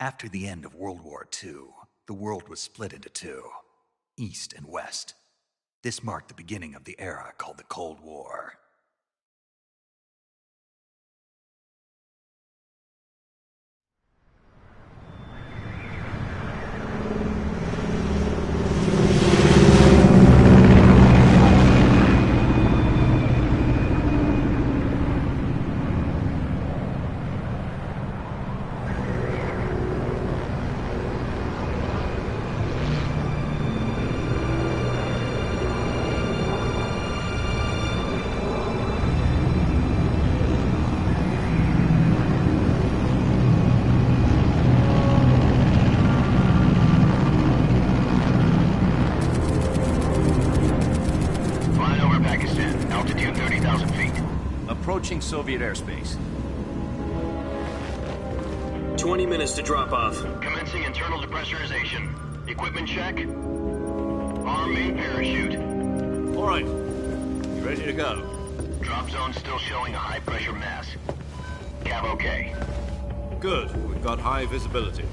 After the end of World War II, the world was split into two, East and West. This marked the beginning of the era called the Cold War. Approaching Soviet airspace. 20 minutes to drop off. Commencing internal depressurization. Equipment check. Arm main parachute. All right. You ready to go? Drop zone still showing a high pressure mass. Cav okay. Good. We've got high visibility.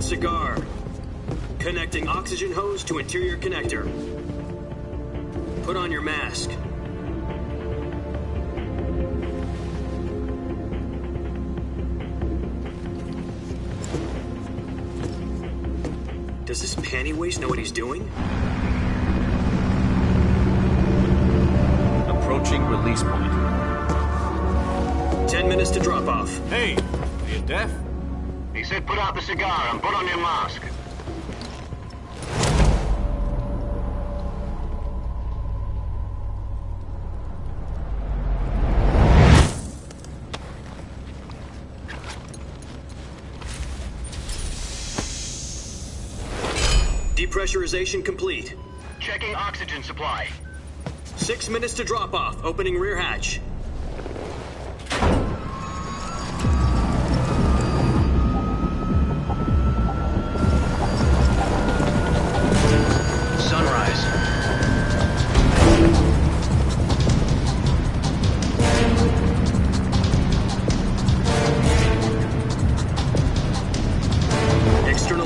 Cigar. Connecting oxygen hose to interior connector. Put on your mask. Does this panty waste know what he's doing? Approaching release point. 10 minutes to drop off. Hey, are you deaf? He said put out the cigar and put on your mask. Depressurization complete. Checking oxygen supply. 6 minutes to drop off. Opening rear hatch.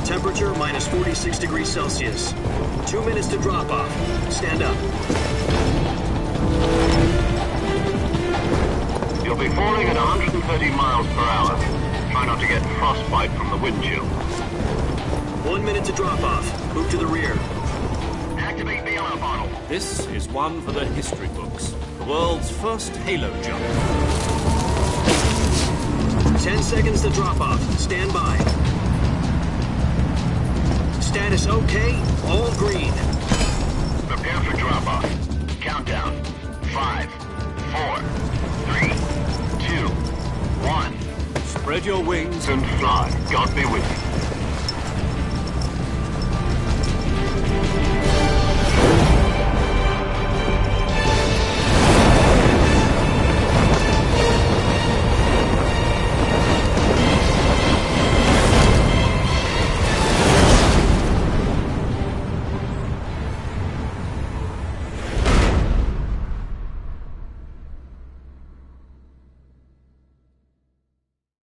Temperature minus 46 degrees Celsius. 2 minutes to drop off. Stand up. You'll be falling at 130 miles per hour. Try not to get frostbite from the wind chill. 1 minute to drop off. Move to the rear. Activate bailout bottle. This is one for the history books. The world's first halo jump. 10 seconds to drop off. Stand by. Status okay, all green. Prepare for drop-off. Countdown. 5, 4, 3, 2, 1. Spread your wings And fly. God be with you.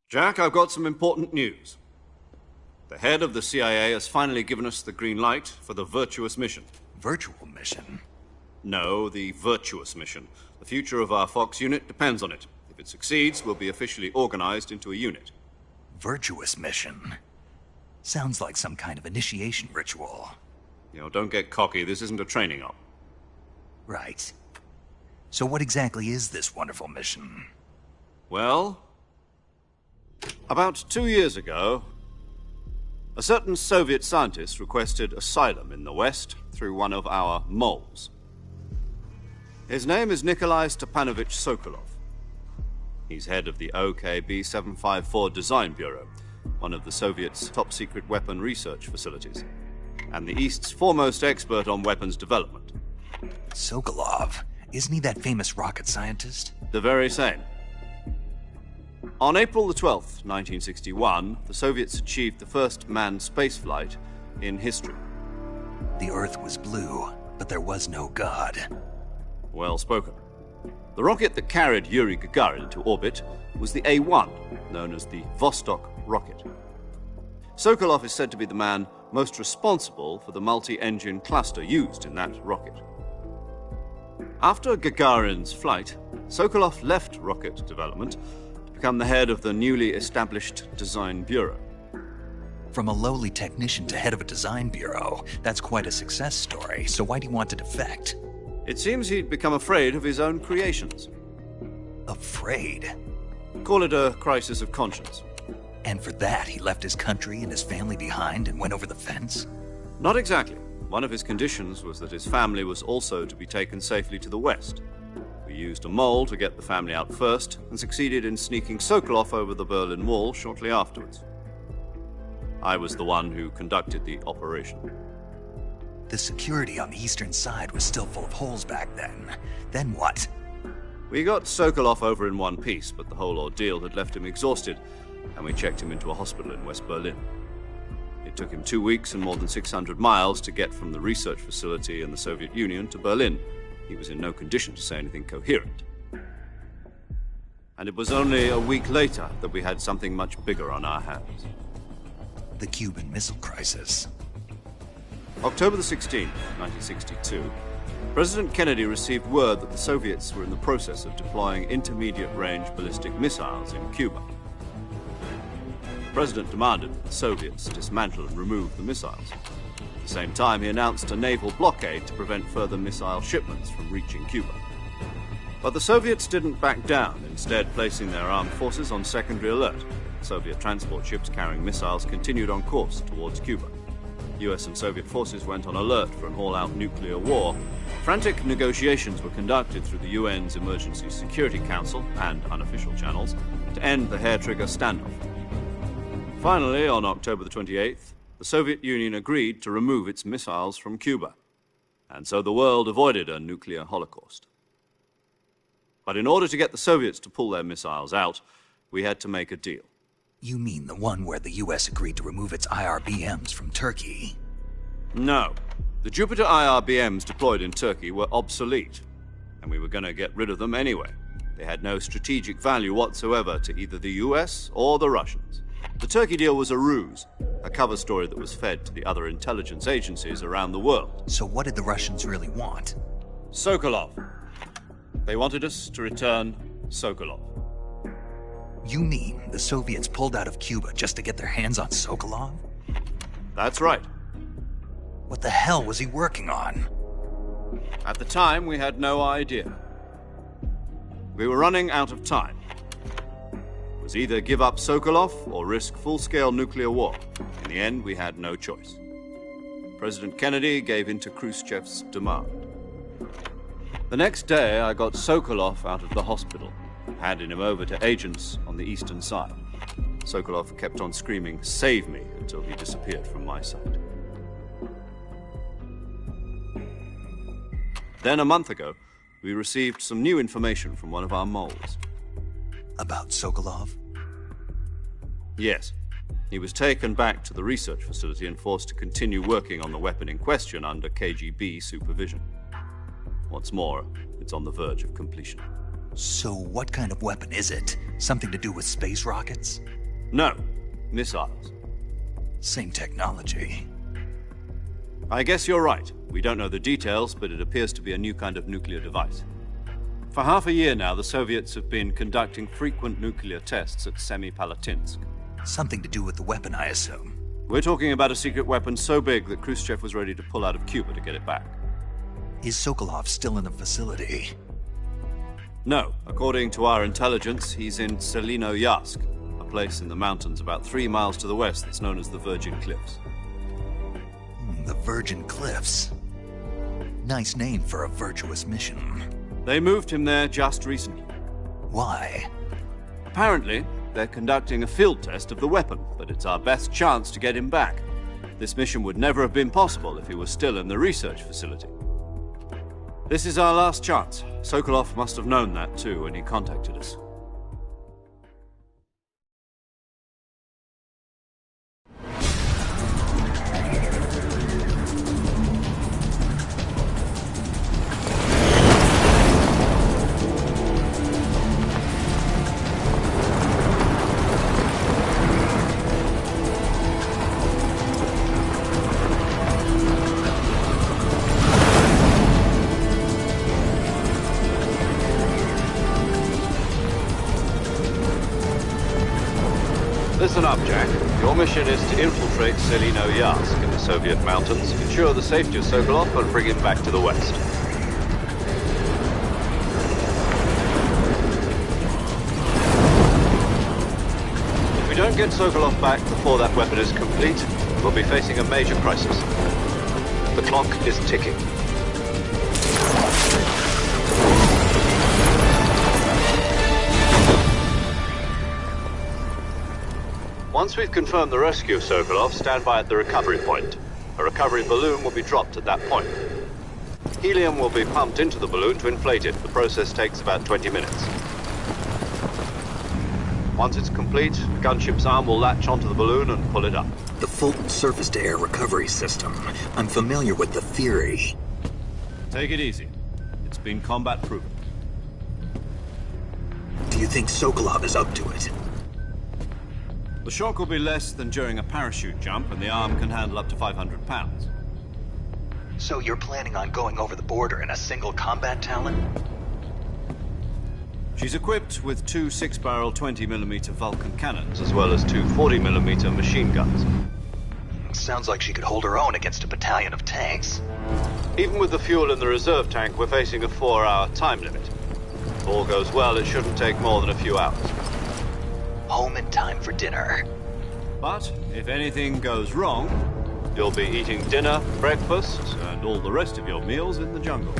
Jack, I've got some important news. The head of the CIA has finally given us the green light for the Virtuous mission. Virtual mission? No, the Virtuous mission. The future of our Fox unit depends on it. If it succeeds, we'll be officially organized into a unit. Virtuous mission? Sounds like some kind of initiation ritual. You know, don't get cocky. This isn't a training op. Right. So what exactly is this wonderful mission? Well, about 2 years ago, a certain Soviet scientist requested asylum in the West through one of our moles. His name is Nikolai Stepanovich Sokolov. He's head of the OKB-754 Design Bureau, one of the Soviets' top-secret weapon research facilities, and the East's foremost expert on weapons development. Sokolov? Isn't he that famous rocket scientist? The very same. On April the 12th, 1961, the Soviets achieved the first manned spaceflight in history. The Earth was blue, but there was no God. Well spoken. The rocket that carried Yuri Gagarin into orbit was the A-1, known as the Vostok rocket. Sokolov is said to be the man most responsible for the multi-engine cluster used in that rocket. After Gagarin's flight, Sokolov left rocket development to become the head of the newly established Design Bureau. From a lowly technician to head of a design bureau, that's quite a success story, so why'd he want to defect? It seems he'd become afraid of his own creations. Afraid? Call it a crisis of conscience. And for that, he left his country and his family behind and went over the fence? Not exactly. One of his conditions was that his family was also to be taken safely to the west. We used a mole to get the family out first and succeeded in sneaking Sokolov over the Berlin Wall shortly afterwards. I was the one who conducted the operation. The security on the eastern side was still full of holes back then. Then what? We got Sokolov over in one piece, but the whole ordeal had left him exhausted, and we checked him into a hospital in West Berlin. It took him 2 weeks and more than 600 miles to get from the research facility in the Soviet Union to Berlin. He was in no condition to say anything coherent. And it was only a week later that we had something much bigger on our hands. The Cuban Missile Crisis. October the 16th, 1962, President Kennedy received word that the Soviets were in the process of deploying intermediate-range ballistic missiles in Cuba. The President demanded that the Soviets dismantle and remove the missiles. At the same time, he announced a naval blockade to prevent further missile shipments from reaching Cuba. But the Soviets didn't back down, instead placing their armed forces on secondary alert. Soviet transport ships carrying missiles continued on course towards Cuba. US and Soviet forces went on alert for an all-out nuclear war. Frantic negotiations were conducted through the UN's Emergency Security Council and unofficial channels to end the hair-trigger standoff. Finally, on October the 28th, the Soviet Union agreed to remove its missiles from Cuba, and so the world avoided a nuclear holocaust. But in order to get the Soviets to pull their missiles out, we had to make a deal. You mean the one where the US agreed to remove its IRBMs from Turkey? No. The Jupiter IRBMs deployed in Turkey were obsolete, and we were going to get rid of them anyway. They had no strategic value whatsoever to either the US or the Russians. The Turkey deal was a ruse, a cover story that was fed to the other intelligence agencies around the world. So what did the Russians really want? Sokolov. They wanted us to return Sokolov. You mean the Soviets pulled out of Cuba just to get their hands on Sokolov? That's right. What the hell was he working on? At the time, we had no idea. We were running out of time. It was either give up Sokolov or risk full-scale nuclear war. In the end, we had no choice. President Kennedy gave in to Khrushchev's demand. The next day, I got Sokolov out of the hospital, handing him over to agents on the eastern side. Sokolov kept on screaming, "Save me," until he disappeared from my sight. Then, a month ago, we received some new information from one of our moles. About Sokolov? Yes. He was taken back to the research facility and forced to continue working on the weapon in question under KGB supervision. What's more, it's on the verge of completion. So what kind of weapon is it? Something to do with space rockets? No, missiles. Same technology. I guess you're right. We don't know the details, but it appears to be a new kind of nuclear device. For half a year now, the Soviets have been conducting frequent nuclear tests at Semipalatinsk. Something to do with the weapon, I assume. We're talking about a secret weapon so big that Khrushchev was ready to pull out of Cuba to get it back. Is Sokolov still in the facility? No. According to our intelligence, he's in Selinoyarsk, a place in the mountains about 3 miles to the west that's known as the Virgin Cliffs. The Virgin Cliffs. Nice name for a virtuous mission. They moved him there just recently. Why? Apparently, they're conducting a field test of the weapon, but it's our best chance to get him back. This mission would never have been possible if he was still in the research facility. This is our last chance. Sokolov must have known that too when he contacted us. Listen up, Jack. Your mission is to infiltrate Selino-Yarsk in the Soviet mountains, ensure the safety of Sokolov, and bring him back to the west. If we don't get Sokolov back before that weapon is complete, we'll be facing a major crisis. The clock is ticking. Once we've confirmed the rescue of Sokolov, stand by at the recovery point. A recovery balloon will be dropped at that point. Helium will be pumped into the balloon to inflate it. The process takes about 20 minutes. Once it's complete, the gunship's arm will latch onto the balloon and pull it up. The Fulton surface-to-air recovery system. I'm familiar with the theory. Take it easy. It's been combat-proven. Do you think Sokolov is up to it? The shock will be less than during a parachute jump, and the arm can handle up to 500 pounds. So you're planning on going over the border in a single combat Talon? She's equipped with two 6-barrel 20mm Vulcan cannons, as well as two 40mm machine guns. Sounds like she could hold her own against a battalion of tanks. Even with the fuel in the reserve tank, we're facing a 4-hour time limit. If all goes well, it shouldn't take more than a few hours. Home in time for dinner. But if anything goes wrong, you'll be eating dinner, breakfast, and all the rest of your meals in the jungle.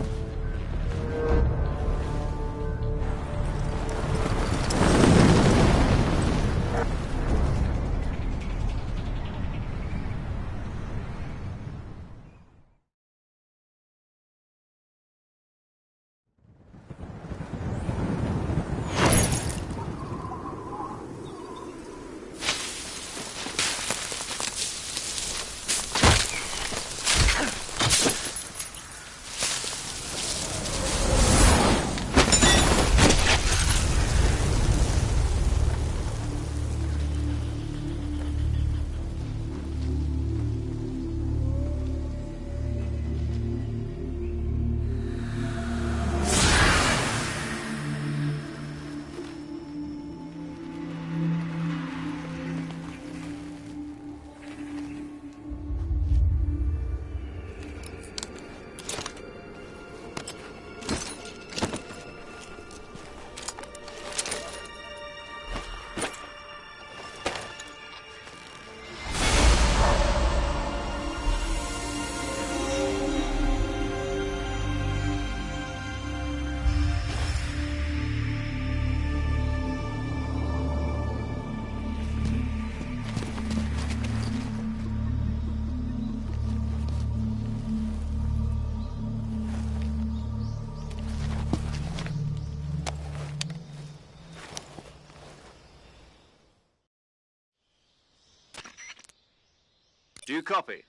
Do you copy?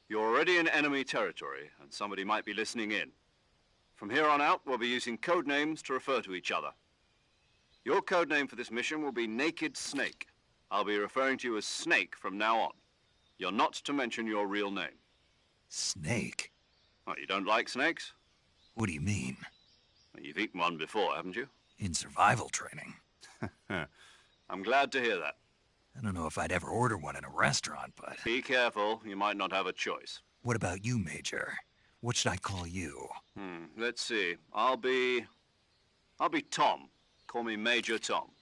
You're already in enemy territory, and somebody might be listening in. From here on out, we'll be using code names to refer to each other. Your code name for this mission will be Naked Snake. I'll be referring to you as Snake from now on. You're not to mention your real name. Snake? Oh, you don't like snakes? What do you mean? Well, you've eaten one before, haven't you? In survival training. I'm glad to hear that. I don't know if I'd ever order one in a restaurant, but... Be careful, you might not have a choice. What about you, Major? What should I call you? Let's see. I'll be Tom. Call me Major Tom.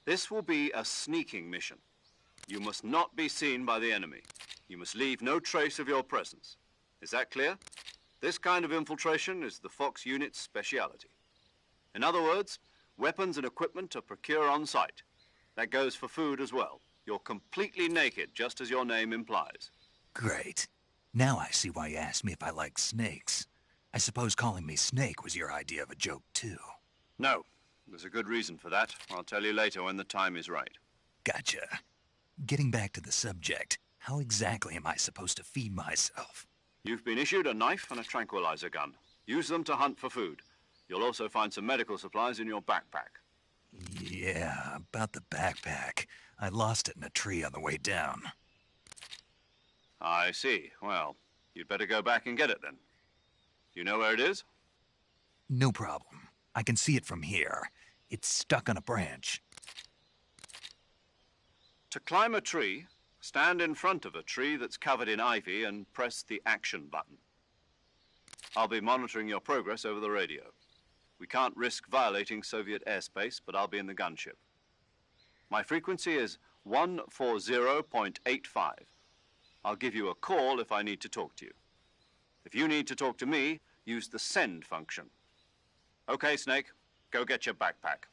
This will be a sneaking mission. You must not be seen by the enemy. You must leave no trace of your presence. Is that clear? This kind of infiltration is the Fox unit's speciality. In other words, weapons and equipment are procured on site. That goes for food as well. You're completely naked, just as your name implies. Great. Now I see why you asked me if I like snakes. I suppose calling me Snake was your idea of a joke, too. No. There's a good reason for that. I'll tell you later when the time is right. Gotcha. Getting back to the subject, how exactly am I supposed to feed myself? You've been issued a knife and a tranquilizer gun. Use them to hunt for food. You'll also find some medical supplies in your backpack. Yeah, about the backpack. I lost it in a tree on the way down. I see. Well, you'd better go back and get it then. You know where it is? No problem. I can see it from here. It's stuck on a branch. To climb a tree, stand in front of a tree that's covered in ivy and press the action button. I'll be monitoring your progress over the radio. We can't risk violating Soviet airspace, but I'll be in the gunship. My frequency is 140.85. I'll give you a call if I need to talk to you. If you need to talk to me, use the send function. Okay, Snake, go get your backpack.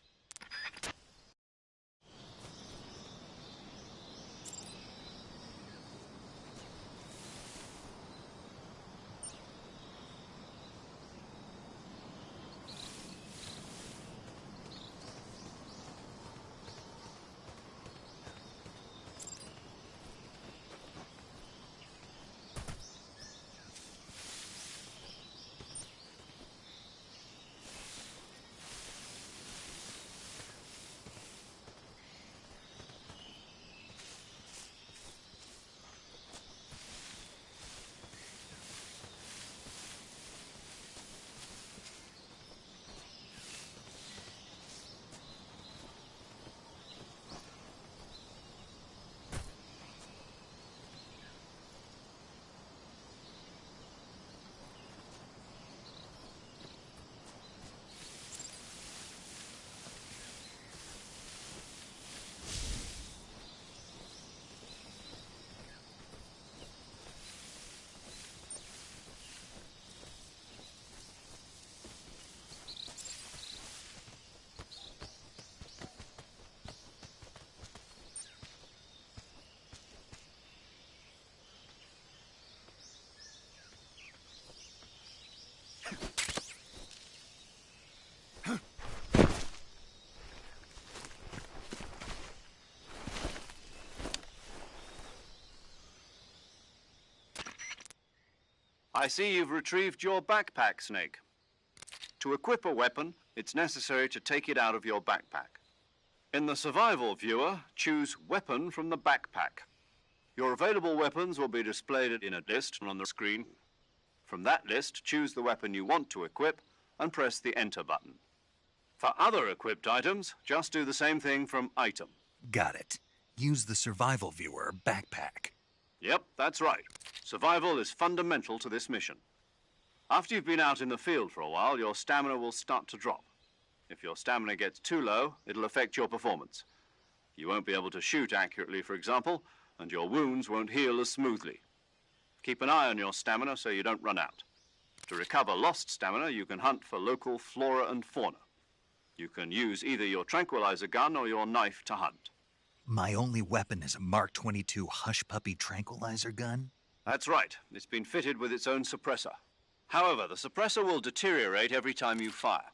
I see you've retrieved your backpack, Snake. To equip a weapon, it's necessary to take it out of your backpack. In the survival viewer, choose Weapon from the backpack. Your available weapons will be displayed in a list on the screen. From that list, choose the weapon you want to equip and press the Enter button. For other equipped items, just do the same thing from Item. Got it. Use the survival viewer backpack. Yep, that's right. Survival is fundamental to this mission. After you've been out in the field for a while, your stamina will start to drop. If your stamina gets too low, it'll affect your performance. You won't be able to shoot accurately, for example, and your wounds won't heal as smoothly. Keep an eye on your stamina so you don't run out. To recover lost stamina, you can hunt for local flora and fauna. You can use either your tranquilizer gun or your knife to hunt. My only weapon is a Mark 22 Hush Puppy tranquilizer gun? That's right. It's been fitted with its own suppressor. However, the suppressor will deteriorate every time you fire.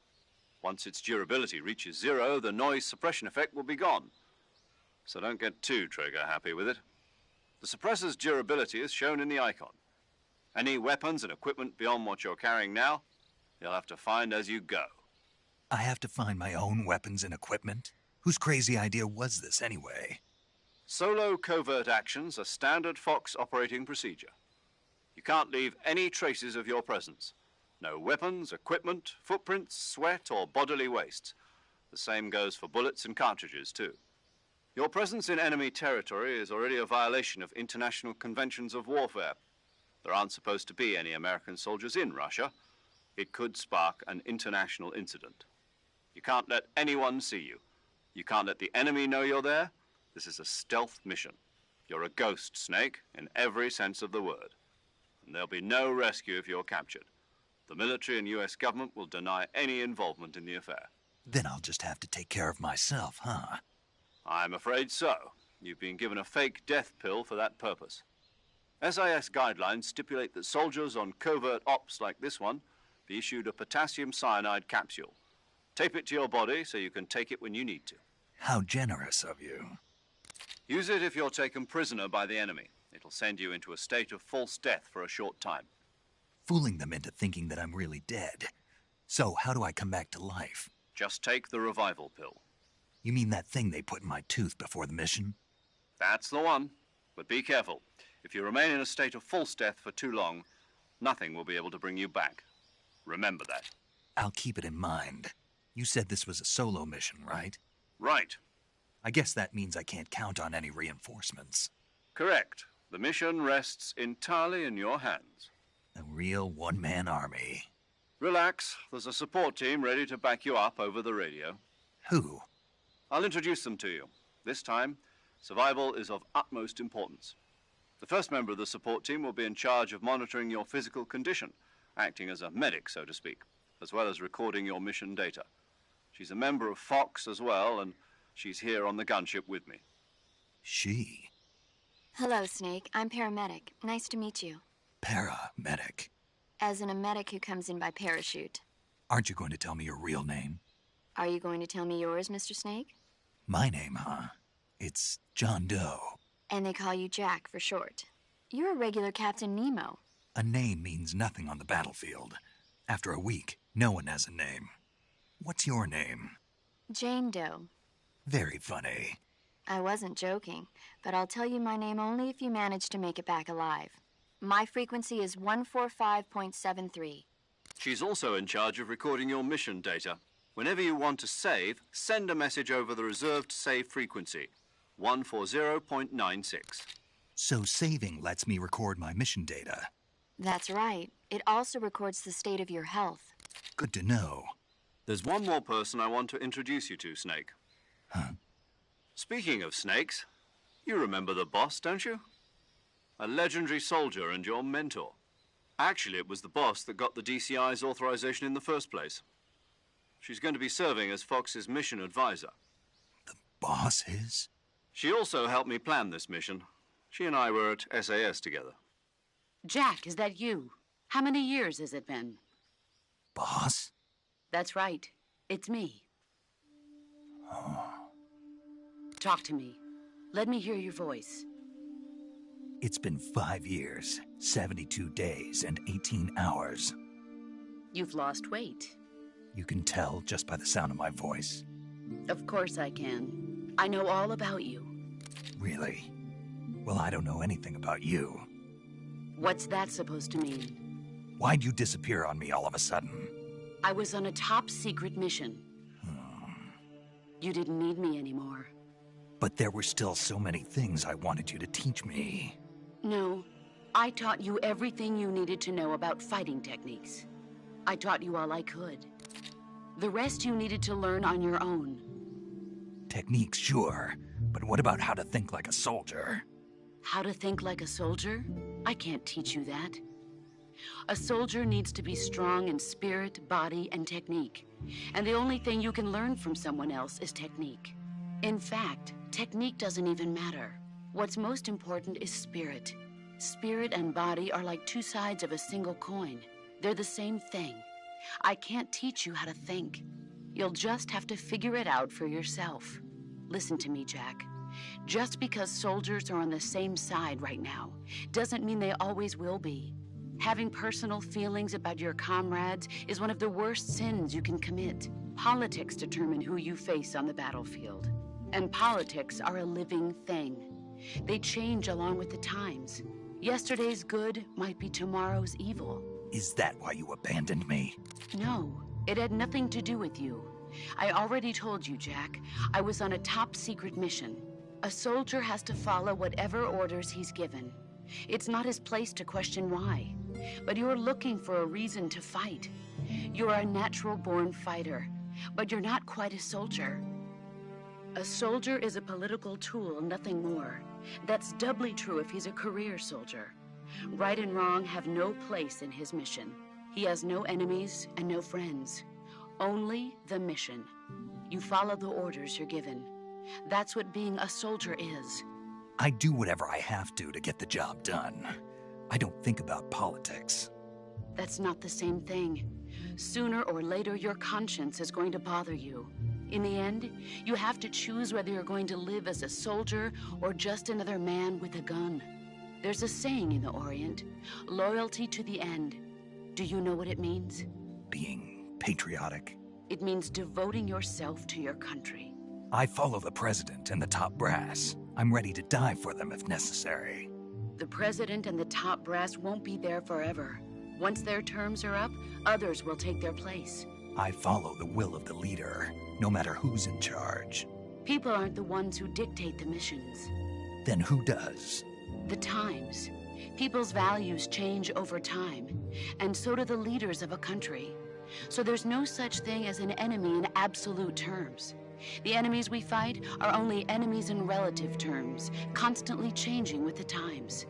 Once its durability reaches 0, the noise suppression effect will be gone. So don't get too trigger-happy with it. The suppressor's durability is shown in the icon. Any weapons and equipment beyond what you're carrying now, you'll have to find as you go. I have to find my own weapons and equipment? Whose crazy idea was this, anyway? Solo covert actions are standard Fox operating procedure. You can't leave any traces of your presence. No weapons, equipment, footprints, sweat, or bodily wastes. The same goes for bullets and cartridges, too. Your presence in enemy territory is already a violation of international conventions of warfare. There aren't supposed to be any American soldiers in Russia. It could spark an international incident. You can't let anyone see you. You can't let the enemy know you're there. This is a stealth mission. You're a ghost, Snake, in every sense of the word. And there'll be no rescue if you're captured. The military and U.S. government will deny any involvement in the affair. Then I'll just have to take care of myself, huh? I'm afraid so. You've been given a fake death pill for that purpose. SIS guidelines stipulate that soldiers on covert ops like this one be issued a potassium cyanide capsule. Tape it to your body so you can take it when you need to. How generous of you. Use it if you're taken prisoner by the enemy. It'll send you into a state of false death for a short time. Fooling them into thinking that I'm really dead. So, how do I come back to life? Just take the revival pill. You mean that thing they put in my tooth before the mission? That's the one. But be careful. If you remain in a state of false death for too long, nothing will be able to bring you back. Remember that. I'll keep it in mind. You said this was a solo mission, right? Right. I guess that means I can't count on any reinforcements. Correct. The mission rests entirely in your hands. A real one-man army. Relax. There's a support team ready to back you up over the radio. Who? I'll introduce them to you. This time, survival is of utmost importance. The first member of the support team will be in charge of monitoring your physical condition, acting as a medic, so to speak, as well as recording your mission data. She's a member of Fox as well, and she's here on the gunship with me. She? Hello, Snake. I'm paramedic. Nice to meet you. Paramedic. As in a medic who comes in by parachute. Aren't you going to tell me your real name? Are you going to tell me yours, Mr. Snake? My name, huh? It's John Doe. And they call you Jack for short. You're a regular Captain Nemo. A name means nothing on the battlefield. After a week, no one has a name. What's your name? Jane Doe. Very funny. I wasn't joking, but I'll tell you my name only if you manage to make it back alive. My frequency is 145.73. She's also in charge of recording your mission data. Whenever you want to save, send a message over the reserved save frequency, 140.96. So saving lets me record my mission data. That's right. It also records the state of your health. Good to know. There's one more person I want to introduce you to, Snake. Huh? Speaking of snakes, you remember the boss, don't you? A legendary soldier and your mentor. Actually, it was the boss that got the DCI's authorization in the first place. She's going to be serving as Fox's mission advisor. The boss is? She also helped me plan this mission. She and I were at SAS together. Jack, is that you? How many years has it been? Boss? That's right. It's me. Oh. Talk to me. Let me hear your voice. It's been 5 years, 72 days, and 18 hours. You've lost weight. You can tell just by the sound of my voice. Of course I can. I know all about you. Really? Well, I don't know anything about you. What's that supposed to mean? Why'd you disappear on me all of a sudden? I was on a top-secret mission. You didn't need me anymore. But there were still so many things I wanted you to teach me. No, I taught you everything you needed to know about fighting techniques. I taught you all I could. The rest you needed to learn on your own. Techniques, sure. But what about how to think like a soldier? How to think like a soldier? I can't teach you that. A soldier needs to be strong in spirit, body, and technique. And the only thing you can learn from someone else is technique. In fact, technique doesn't even matter. What's most important is spirit. Spirit and body are like two sides of a single coin. They're the same thing. I can't teach you how to think. You'll just have to figure it out for yourself. Listen to me, Jack. Just because soldiers are on the same side right now doesn't mean they always will be. Having personal feelings about your comrades is one of the worst sins you can commit. Politics determine who you face on the battlefield. And politics are a living thing. They change along with the times. Yesterday's good might be tomorrow's evil. Is that why you abandoned me? No, it had nothing to do with you. I already told you, Jack. I was on a top-secret mission. A soldier has to follow whatever orders he's given. It's not his place to question why. But you're looking for a reason to fight. You're a natural-born fighter, but you're not quite a soldier. A soldier is a political tool, nothing more. That's doubly true if he's a career soldier. Right and wrong have no place in his mission. He has no enemies and no friends. Only the mission. You follow the orders you're given. That's what being a soldier is. I do whatever I have to get the job done. I don't think about politics. That's not the same thing. Sooner or later, your conscience is going to bother you. In the end, you have to choose whether you're going to live as a soldier or just another man with a gun. There's a saying in the Orient, loyalty to the end. Do you know what it means? Being patriotic. It means devoting yourself to your country. I follow the president and the top brass. I'm ready to die for them if necessary. The president and the top brass won't be there forever. Once their terms are up, others will take their place. I follow the will of the leader, no matter who's in charge. People aren't the ones who dictate the missions. Then who does? The times. People's values change over time, and so do the leaders of a country. So there's no such thing as an enemy in absolute terms. The enemies we fight are only enemies in relative terms, constantly changing with the times.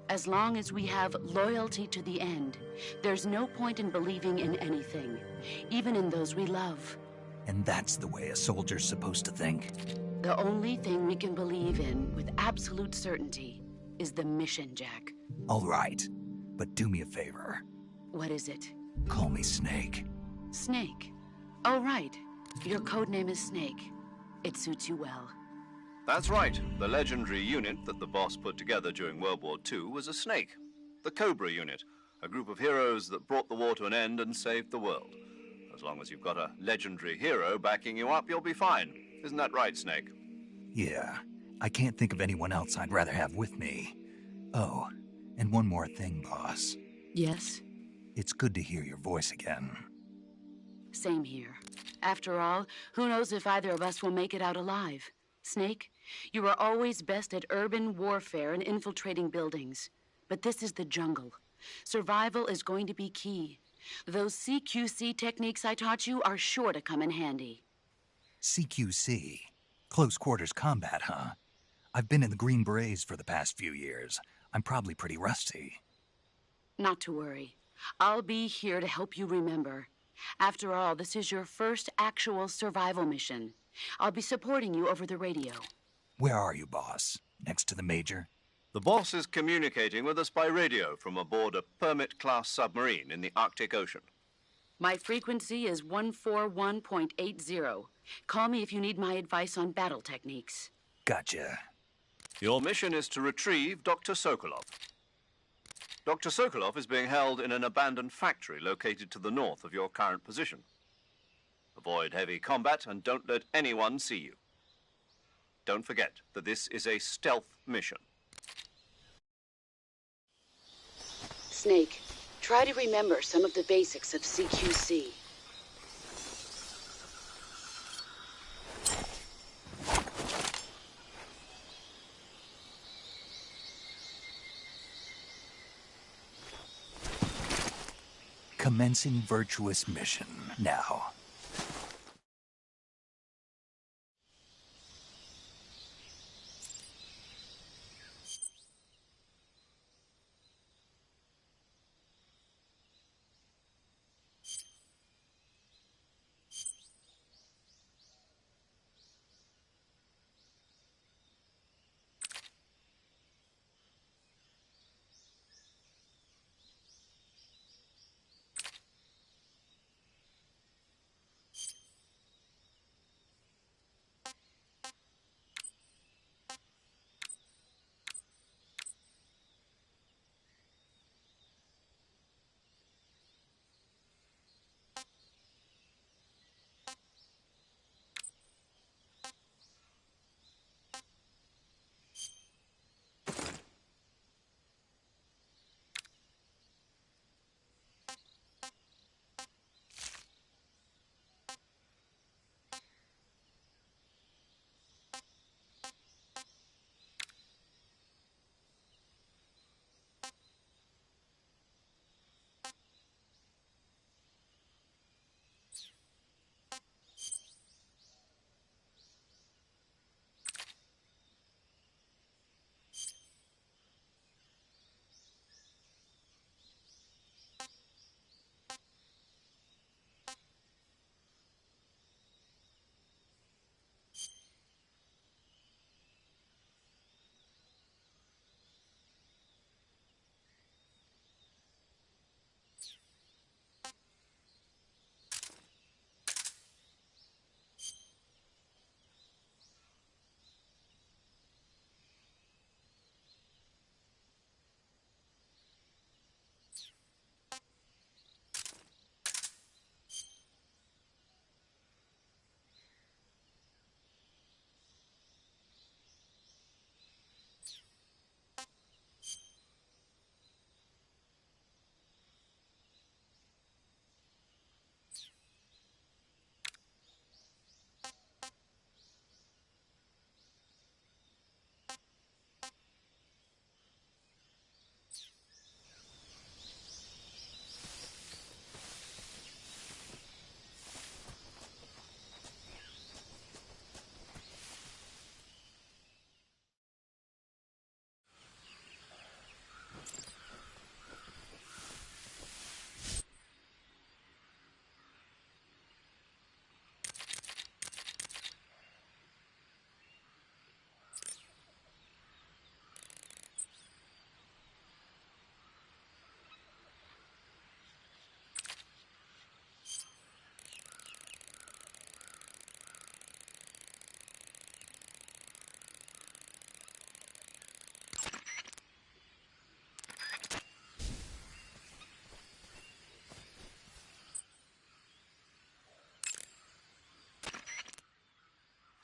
As long as we have loyalty to the end, there's no point in believing in anything, even in those we love. And that's the way a soldier's supposed to think? The only thing we can believe in with absolute certainty is the mission, Jack. All right, but do me a favor. What is it? Call me Snake. Snake. Oh, right. Your codename is Snake. It suits you well. That's right. The legendary unit that the boss put together during World War II was a snake. The Cobra unit, a group of heroes that brought the war to an end and saved the world. As long as you've got a legendary hero backing you up, you'll be fine. Isn't that right, Snake? Yeah, I can't think of anyone else I'd rather have with me. Oh, and one more thing, boss. Yes? It's good to hear your voice again. Same here. After all, who knows if either of us will make it out alive? Snake, you are always best at urban warfare and infiltrating buildings. But this is the jungle. Survival is going to be key. Those CQC techniques I taught you are sure to come in handy. CQC? Close quarters combat, huh? I've been in the Green Berets for the past few years. I'm probably pretty rusty. Not to worry. I'll be here to help you remember. After all, this is your first actual survival mission. I'll be supporting you over the radio. Where are you, boss? Next to the Major? The boss is communicating with us by radio from aboard a Permit-class submarine in the Arctic Ocean. My frequency is 141.80. Call me if you need my advice on battle techniques. Gotcha. Your mission is to retrieve Dr. Sokolov. Dr. Sokolov is being held in an abandoned factory located to the north of your current position. Avoid heavy combat and don't let anyone see you. Don't forget that this is a stealth mission. Snake, try to remember some of the basics of CQC. Commencing virtuous mission now.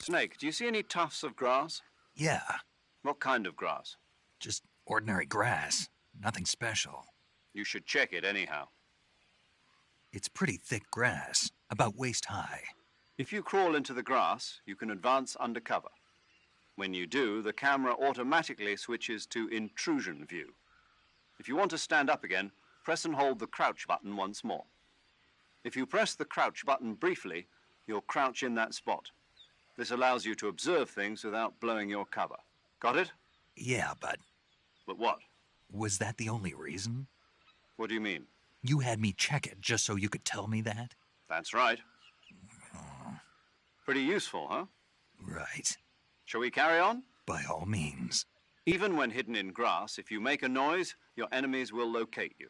Snake, do you see any tufts of grass? Yeah, What kind of grass? just ordinary grass. Nothing special. You should check it anyhow. It's pretty thick grass, about waist high. If you crawl into the grass, you can advance under cover. When you do, the camera automatically switches to intrusion view. If you want to stand up again, press and hold the crouch button once more. If you press the crouch button briefly, you'll crouch in that spot. This allows you to observe things without blowing your cover. Got it? Yeah, but But what? was that the only reason? What do you mean? You had me check it just so you could tell me that? That's right. Pretty useful, huh? Right. Shall we carry on? By all means. Even when hidden in grass, if you make a noise, your enemies will locate you.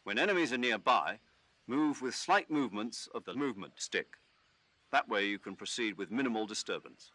When enemies are nearby, move with slight movements of the movement stick. That way you can proceed with minimal disturbance.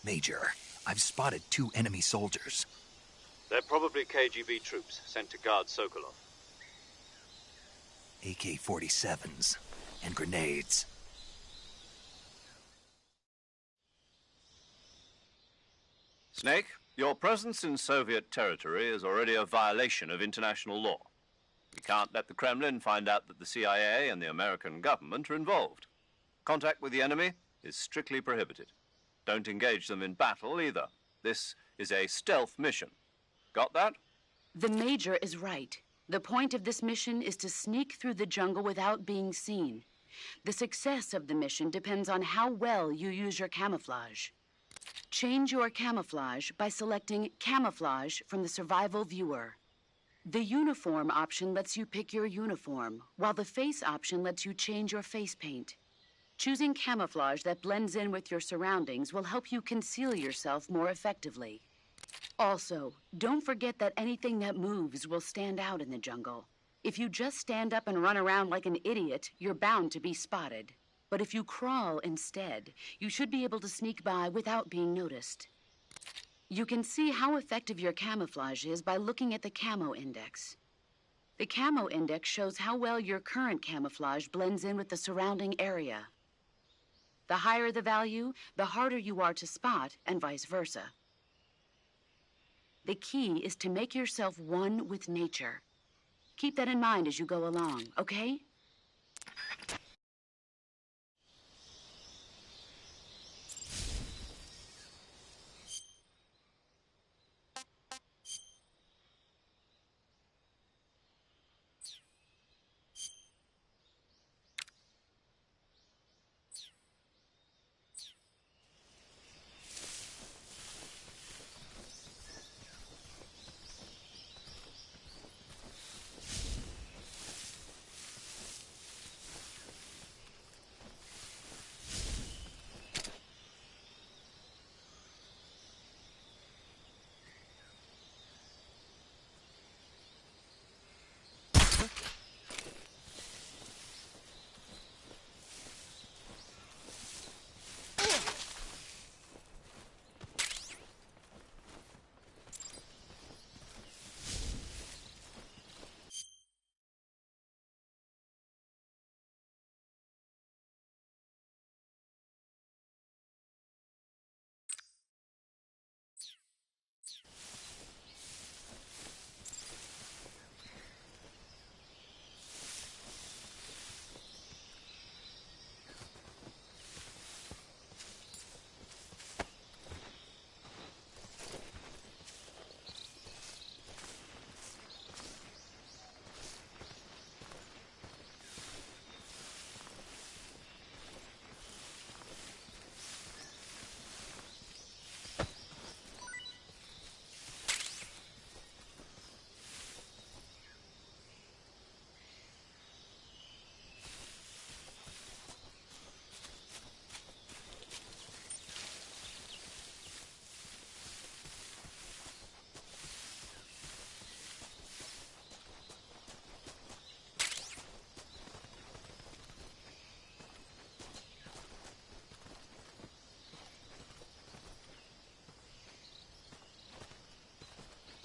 Major, I've spotted 2 enemy soldiers. They're probably KGB troops sent to guard Sokolov. AK-47s and grenades. Snake, your presence in Soviet territory is already a violation of international law. We can't let the Kremlin find out that the CIA and the American government are involved. Contact with the enemy is strictly prohibited. Don't engage them in battle either. This is a stealth mission. Got that? The Major is right. The point of this mission is to sneak through the jungle without being seen. The success of the mission depends on how well you use your camouflage. Change your camouflage by selecting Camouflage from the Survival Viewer. The Uniform option lets you pick your uniform, while the Face option lets you change your face paint. Choosing camouflage that blends in with your surroundings will help you conceal yourself more effectively. Also, don't forget that anything that moves will stand out in the jungle. If you just stand up and run around like an idiot, you're bound to be spotted. But if you crawl instead, you should be able to sneak by without being noticed. You can see how effective your camouflage is by looking at the Camo Index. The Camo Index shows how well your current camouflage blends in with the surrounding area. The higher the value, the harder you are to spot, and vice versa. The key is to make yourself one with nature. Keep that in mind as you go along, okay?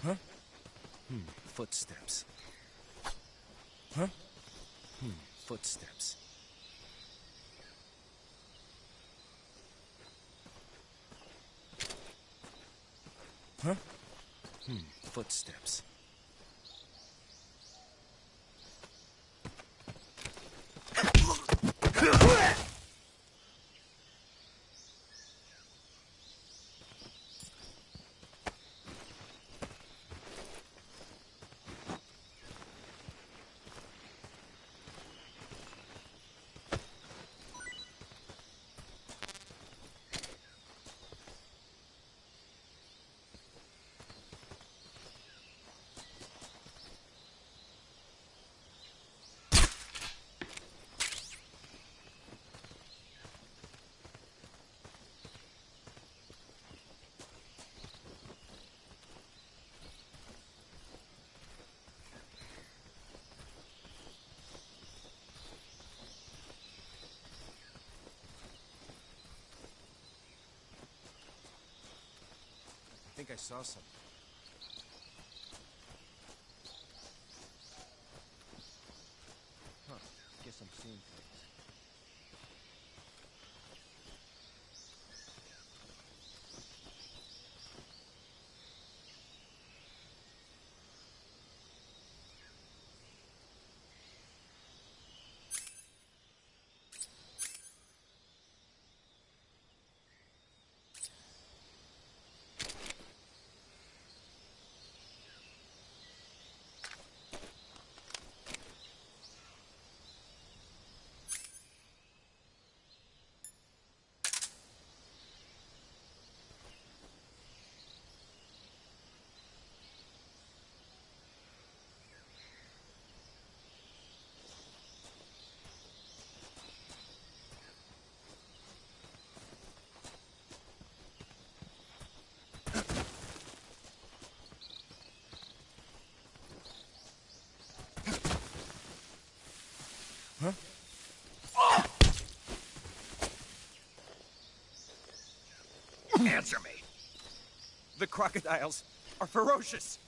Huh? Footsteps. Huh? Footsteps. Huh? Footsteps. think I saw something. Huh. Guess I'm seeing things. Huh? Answer me. The crocodiles are ferocious.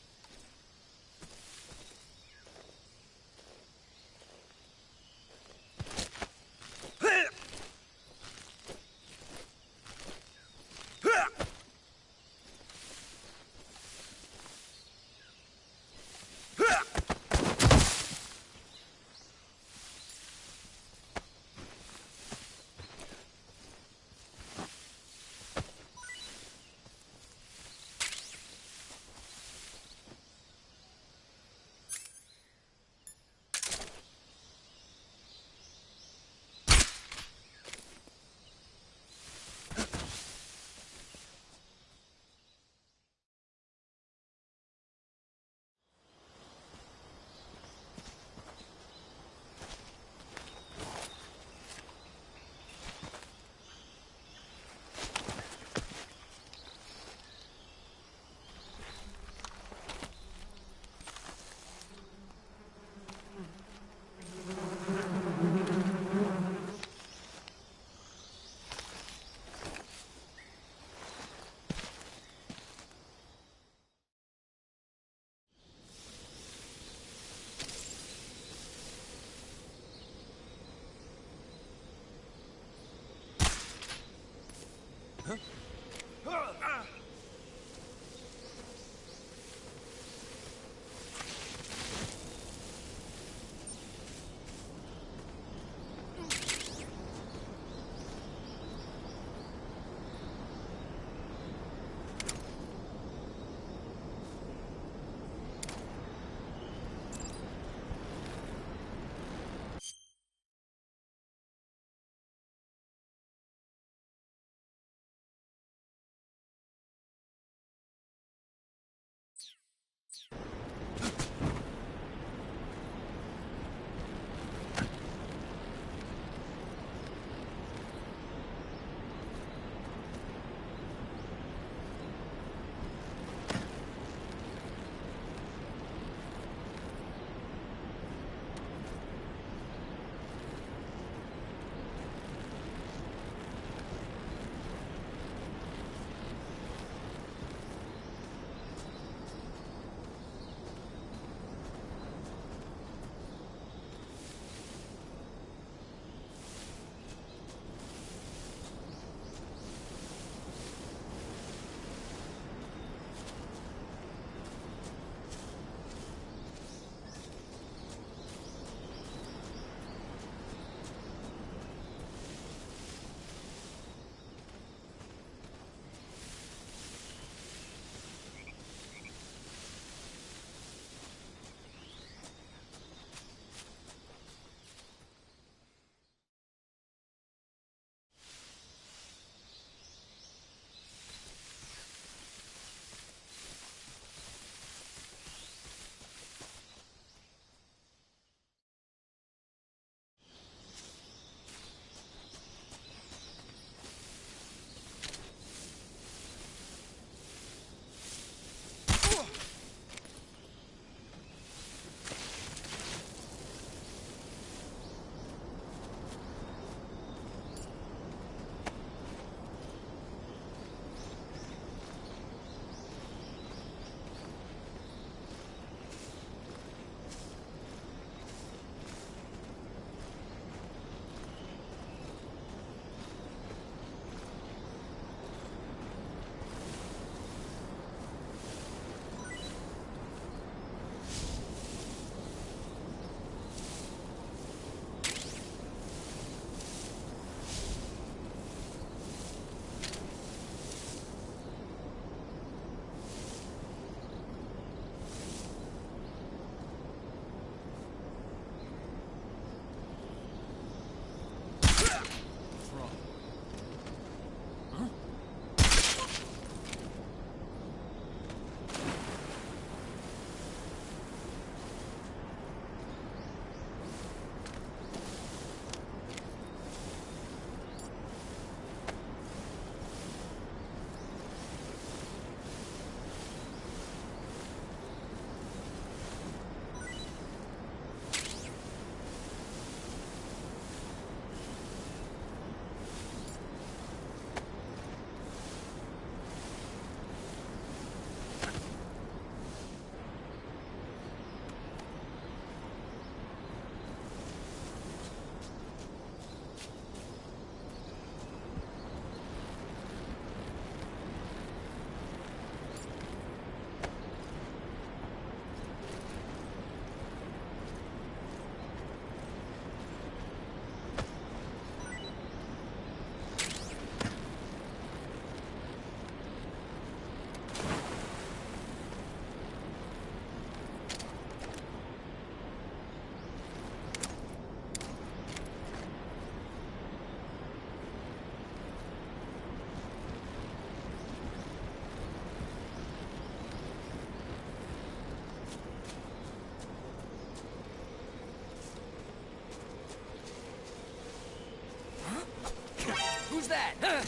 that?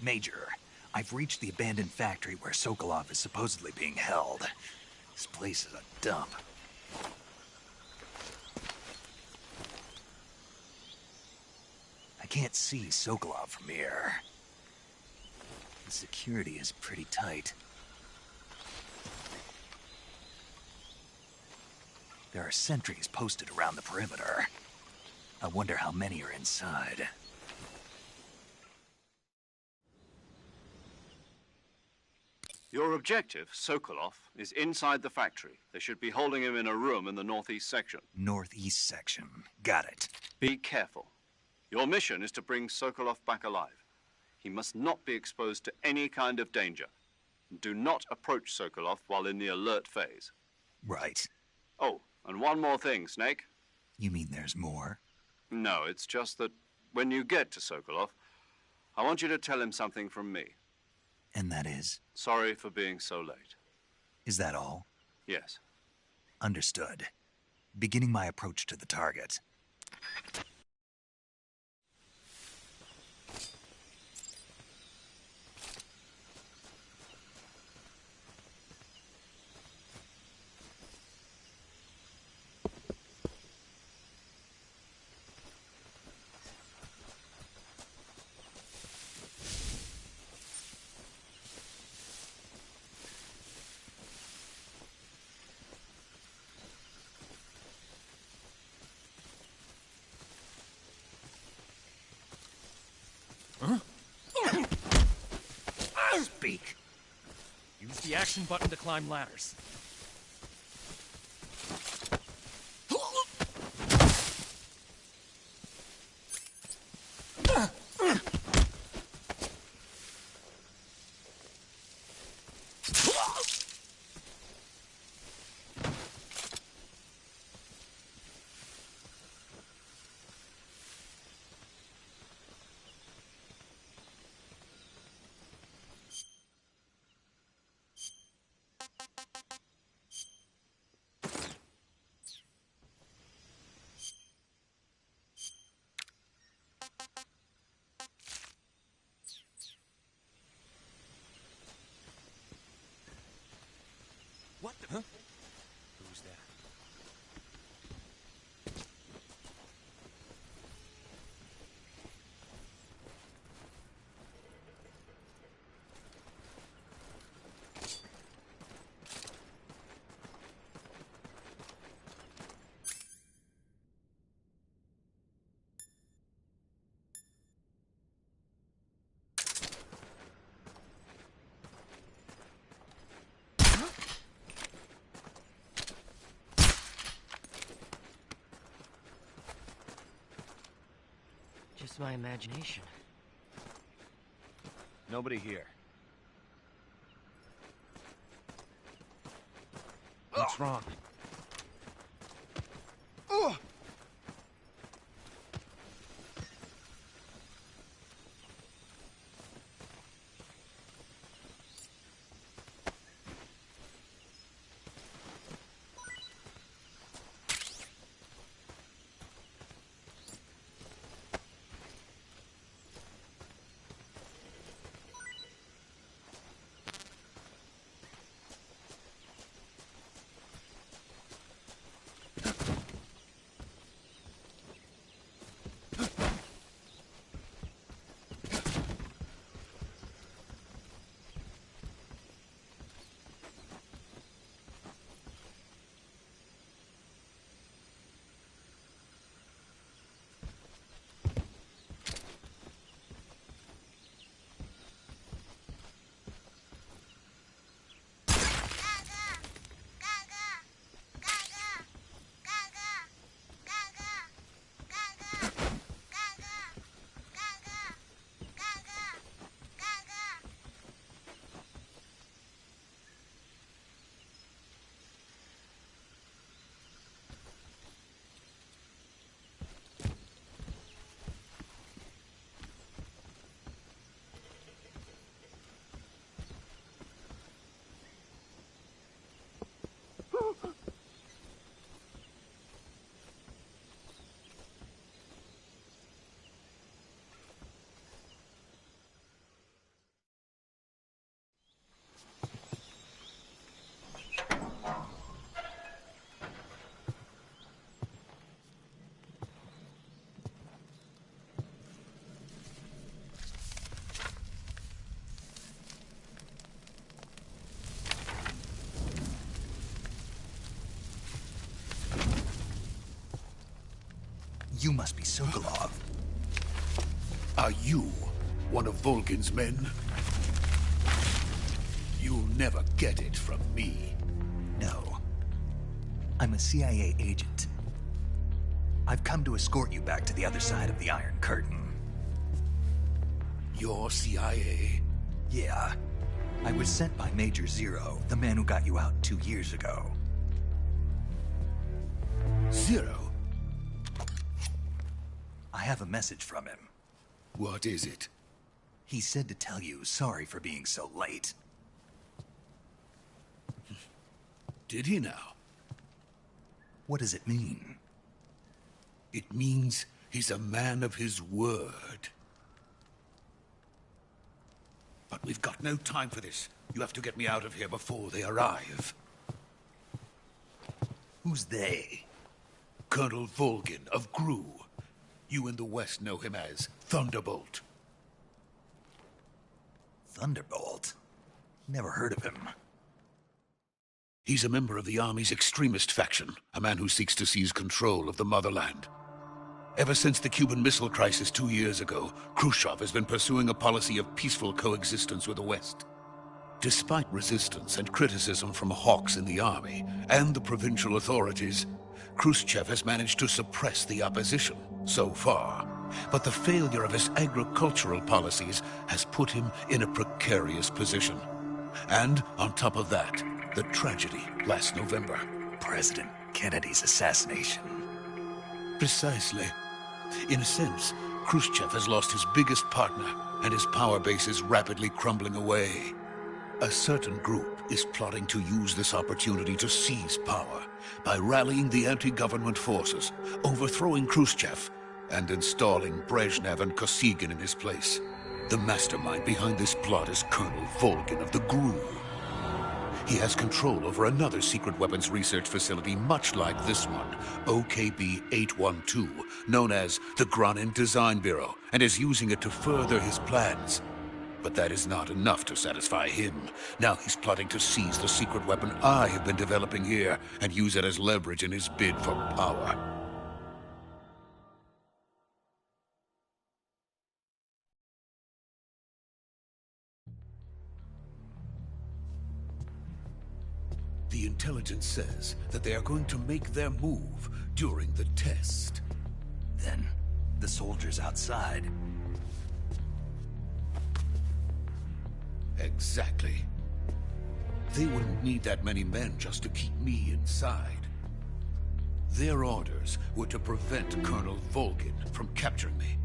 Major, I've reached the abandoned factory where Sokolov is supposedly being held. This place is a dump. I can't see Sokolov from here. The security is pretty tight. There are sentries posted around the perimeter. I wonder how many are inside. Your objective, Sokolov, is inside the factory. They should be holding him in a room in the northeast section. Northeast section. Got it. Be careful. Your mission is to bring Sokolov back alive. He must not be exposed to any kind of danger. Do not approach Sokolov while in the alert phase. Right. Oh, and one more thing, Snake. You mean there's more? No, it's just that when you get to Sokolov, I want you to tell him something from me. And that is? Sorry for being so late. Is that all? Yes. Understood. Beginning my approach to the target. Speak. Use the action button to climb ladders. Who's that? Just my imagination. Nobody here. What's wrong? You must be Sokolov. Are you one of Volgin's men? You'll never get it from me. No. I'm a CIA agent. I've come to escort you back to the other side of the Iron Curtain. You're CIA? Yeah. I was sent by Major Zero, the man who got you out 2 years ago. Zero? I have a message from him. What is it? He said to tell you sorry for being so late. Did he now? What does it mean? It means he's a man of his word. But we've got no time for this. You have to get me out of here before they arrive. Who's they? Colonel Volgin of GRU. You in the West know him as Thunderbolt. Thunderbolt? Never heard of him. He's a member of the Army's extremist faction, a man who seeks to seize control of the motherland. Ever since the Cuban Missile Crisis 2 years ago, Khrushchev has been pursuing a policy of peaceful coexistence with the West. Despite resistance and criticism from hawks in the Army and the provincial authorities, Khrushchev has managed to suppress the opposition so far. But the failure of his agricultural policies has put him in a precarious position. And on top of that, the tragedy last November. President Kennedy's assassination. Precisely. In a sense, Khrushchev has lost his biggest partner, and his power base is rapidly crumbling away. A certain group is plotting to use this opportunity to seize power by rallying the anti-government forces, overthrowing Khrushchev, and installing Brezhnev and Kosygin in his place. The mastermind behind this plot is Colonel Volgin of the GRU. he has control over another secret weapons research facility much like this one, OKB-812, known as the Granin Design Bureau, and is using it to further his plans. But that is not enough to satisfy him. Now he's plotting to seize the secret weapon I have been developing here and use it as leverage in his bid for power. The intelligence says that they are going to make their move during the test. Then, the soldiers outside. Exactly. They wouldn't need that many men just to keep me inside. Their orders were to prevent Colonel Volgin from capturing me.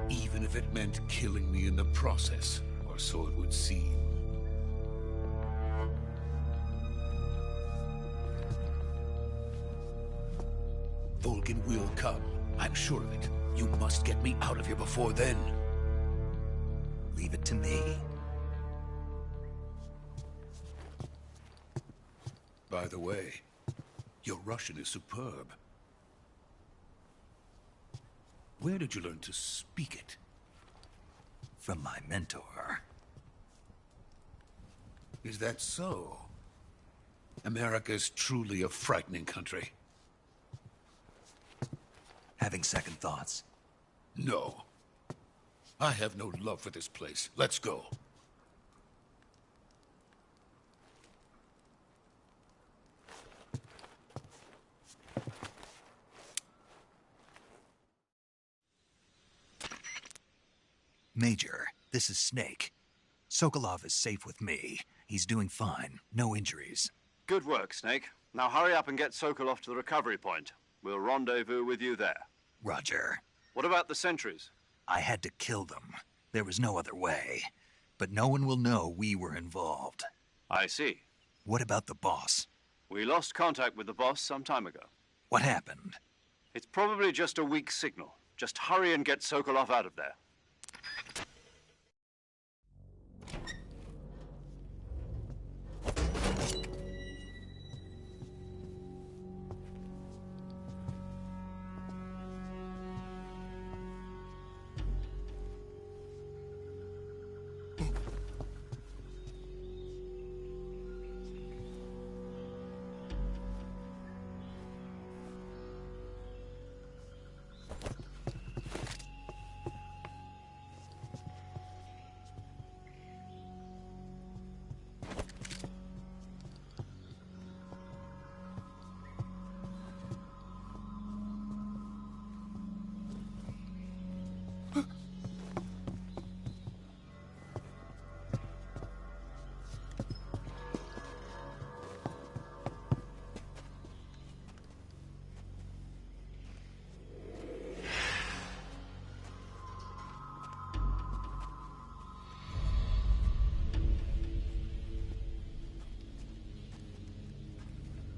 Even if it meant killing me in the process, or so it would seem. Volgin will come. I'm sure of it. You must get me out of here before then. Leave it to me. By the way, your Russian is superb. Where did you learn to speak it? From my mentor. Is that so? America's truly a frightening country. Having second thoughts? No. I have no love for this place. Let's go. Major, this is Snake. Sokolov is safe with me. He's doing fine. No injuries. Good work, Snake. Now hurry up and get Sokolov to the recovery point. We'll rendezvous with you there. Roger. What about the sentries? I had to kill them. There was no other way. But no one will know we were involved. I see. What about the boss? We lost contact with the boss some time ago. What happened? It's probably just a weak signal. Just hurry and get Sokolov out of there.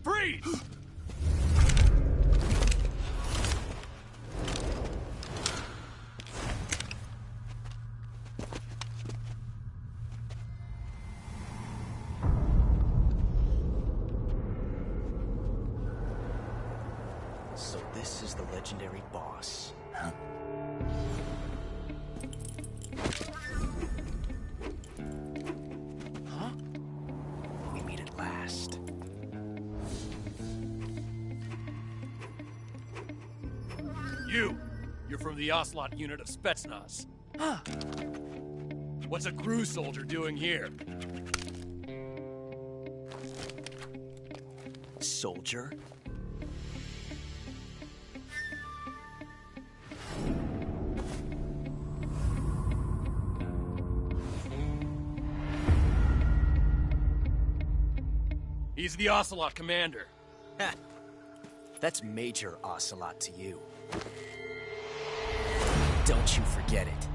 Freeze! So this is the legendary boss. Huh? Huh? We meet at last. You're from the Ocelot unit of Spetsnaz. What's a crew soldier doing here? Soldier? He's the Ocelot commander. Ha! That's Major Ocelot to you. Don't you forget it.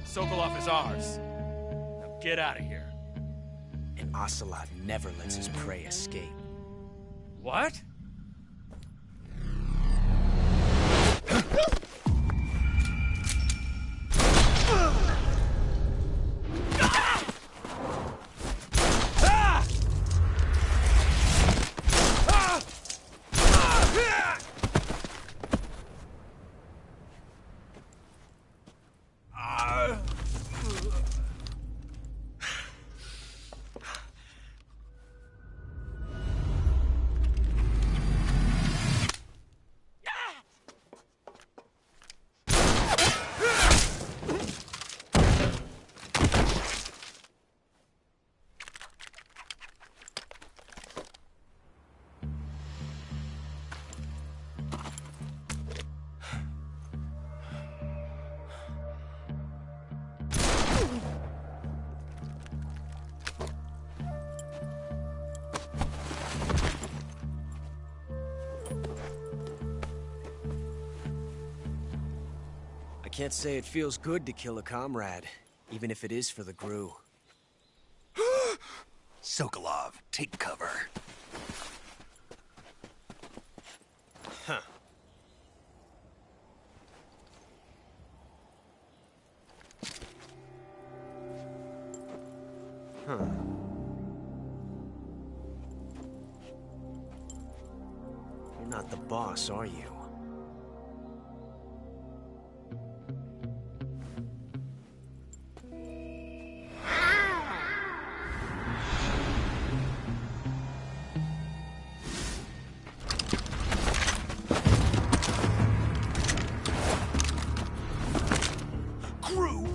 Sokolov is ours. Now get out of here. And Ocelot never lets his prey escape. What? I can't say it feels good to kill a comrade, even if it is for the Gru. Sokolov, take cover. Huh. Huh. You're not the boss, are you?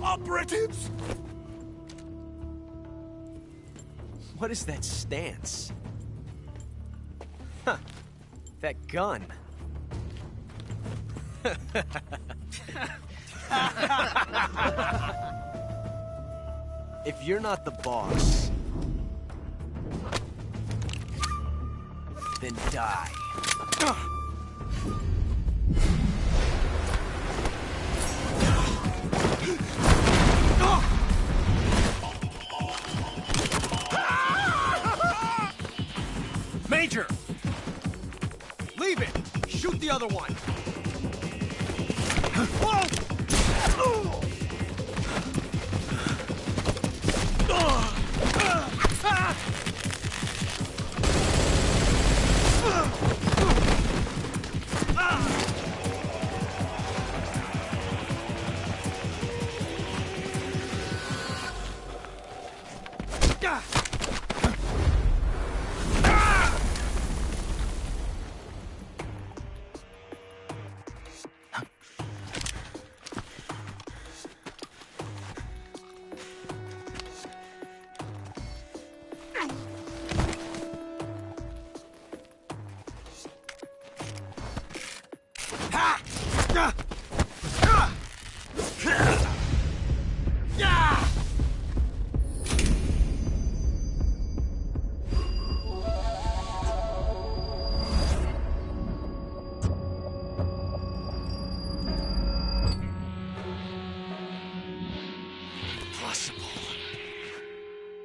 Operatives! What is that stance? Huh. That gun. If you're not the boss, then die. Major! Leave it! Shoot the other one! Whoa!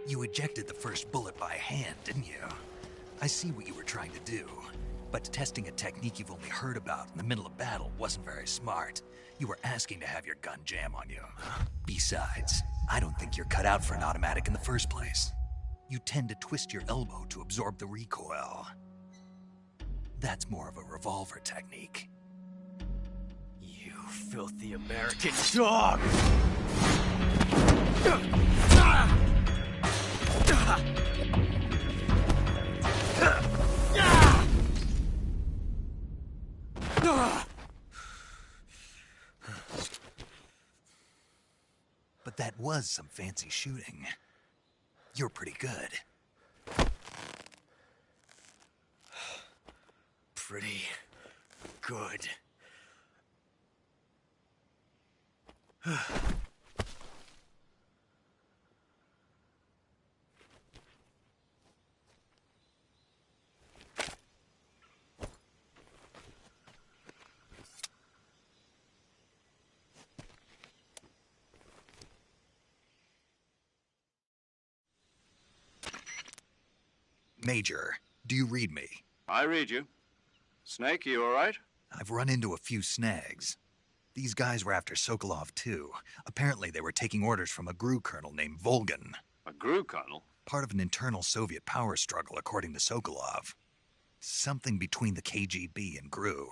You ejected the first bullet by hand, didn't you? I see what you were trying to do. But testing a technique you've only heard about in the middle of battle wasn't very smart. You were asking to have your gun jam on you. Besides, I don't think you're cut out for an automatic in the first place. You tend to twist your elbow to absorb the recoil. That's more of a revolver technique. You filthy American dog! But that was some fancy shooting. You're pretty good. Pretty good. Major, do you read me? I read you. Snake, you all right? I've run into a few snags. These guys were after Sokolov, too. Apparently, they were taking orders from a GRU colonel named Volgan. A GRU colonel? Part of an internal Soviet power struggle, according to Sokolov. Something between the KGB and GRU.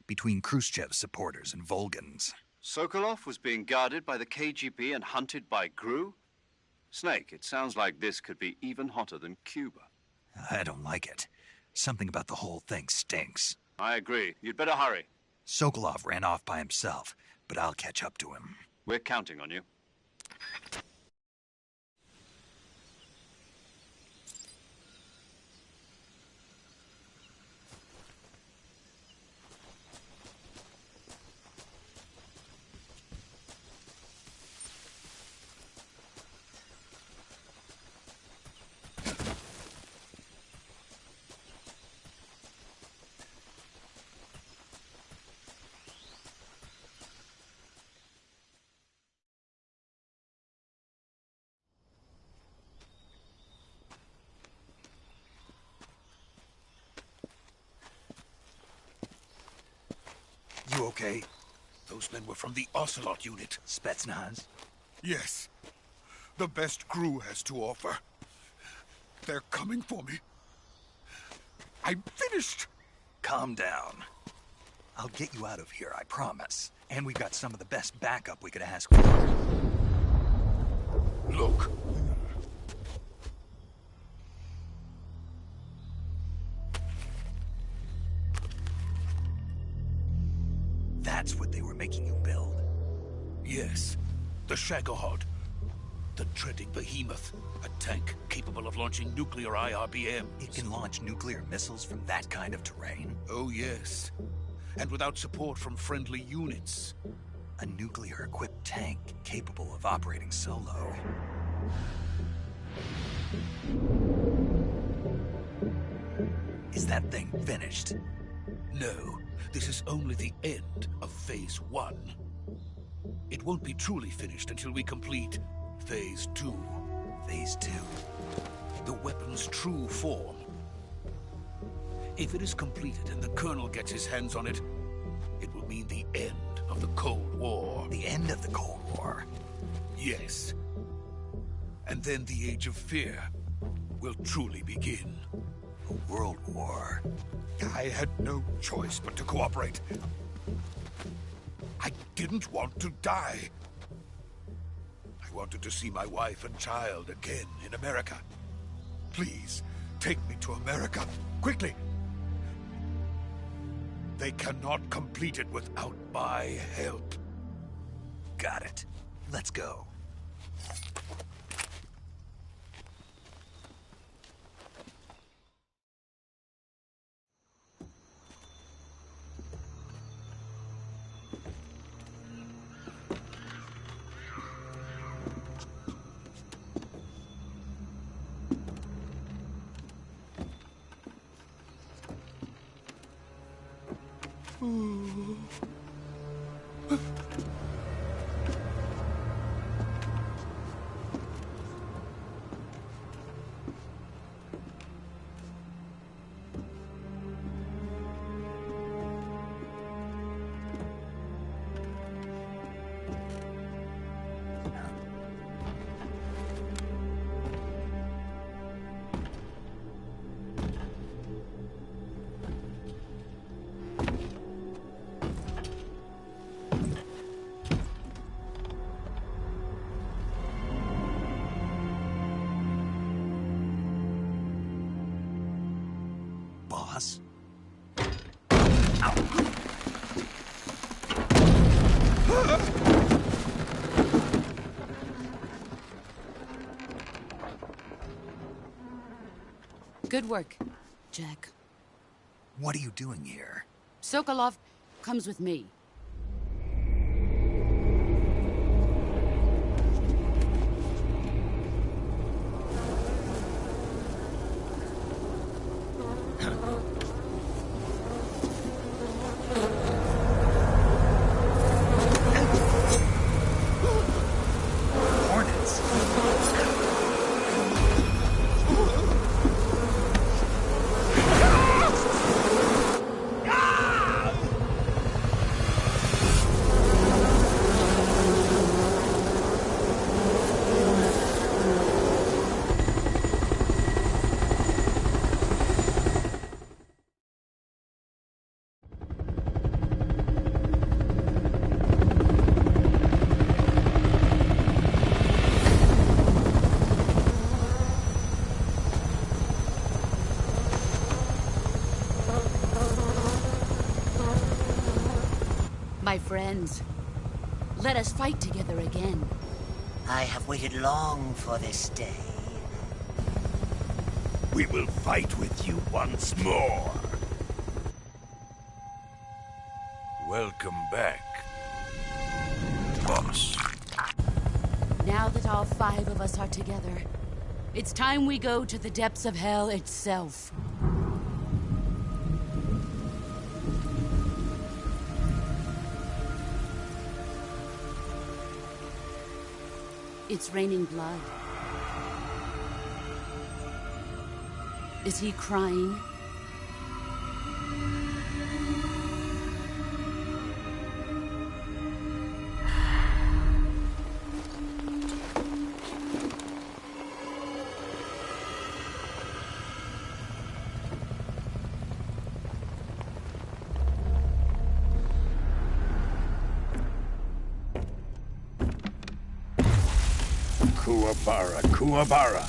Between Khrushchev's supporters and Volgan's. Sokolov was being guarded by the KGB and hunted by GRU? Snake, it sounds like this could be even hotter than Cuba. I don't like it. Something about the whole thing stinks. I agree. You'd better hurry. Sokolov ran off by himself, but I'll catch up to him. We're counting on you. You okay? Those men were from the Ocelot unit. Spetsnaz? Yes. The best GRU has to offer. They're coming for me. I'm finished. Calm down. I'll get you out of here, I promise. And we've got some of the best backup we could ask for. Look. That's what they were making you build? Yes. The Shagohod. The dreaded behemoth. A tank capable of launching nuclear IRBMs. It can launch nuclear missiles from that kind of terrain? Oh, yes. And without support from friendly units. A nuclear-equipped tank capable of operating solo. Is that thing finished? No. This is only the end of Phase 1. It won't be truly finished until we complete Phase 2. Phase 2? The weapon's true form. If it is completed and the Colonel gets his hands on it, it will mean the end of the Cold War. The end of the Cold War? Yes. And then the Age of Fear will truly begin. A world war? I had no choice but to cooperate. I didn't want to die. I wanted to see my wife and child again in America. Please, take me to America, quickly. They cannot complete it without my help. Got it. Let's go. Boss? Good work, Jack. What are you doing here? Sokolov comes with me. ends. Let us fight together again. I have waited long for this day. We will fight with you once more. Welcome back, boss. Now that all 5 of us are together, it's time we go to the depths of hell itself. It's raining blood. Is he crying? Kuwabara, Kuwabara.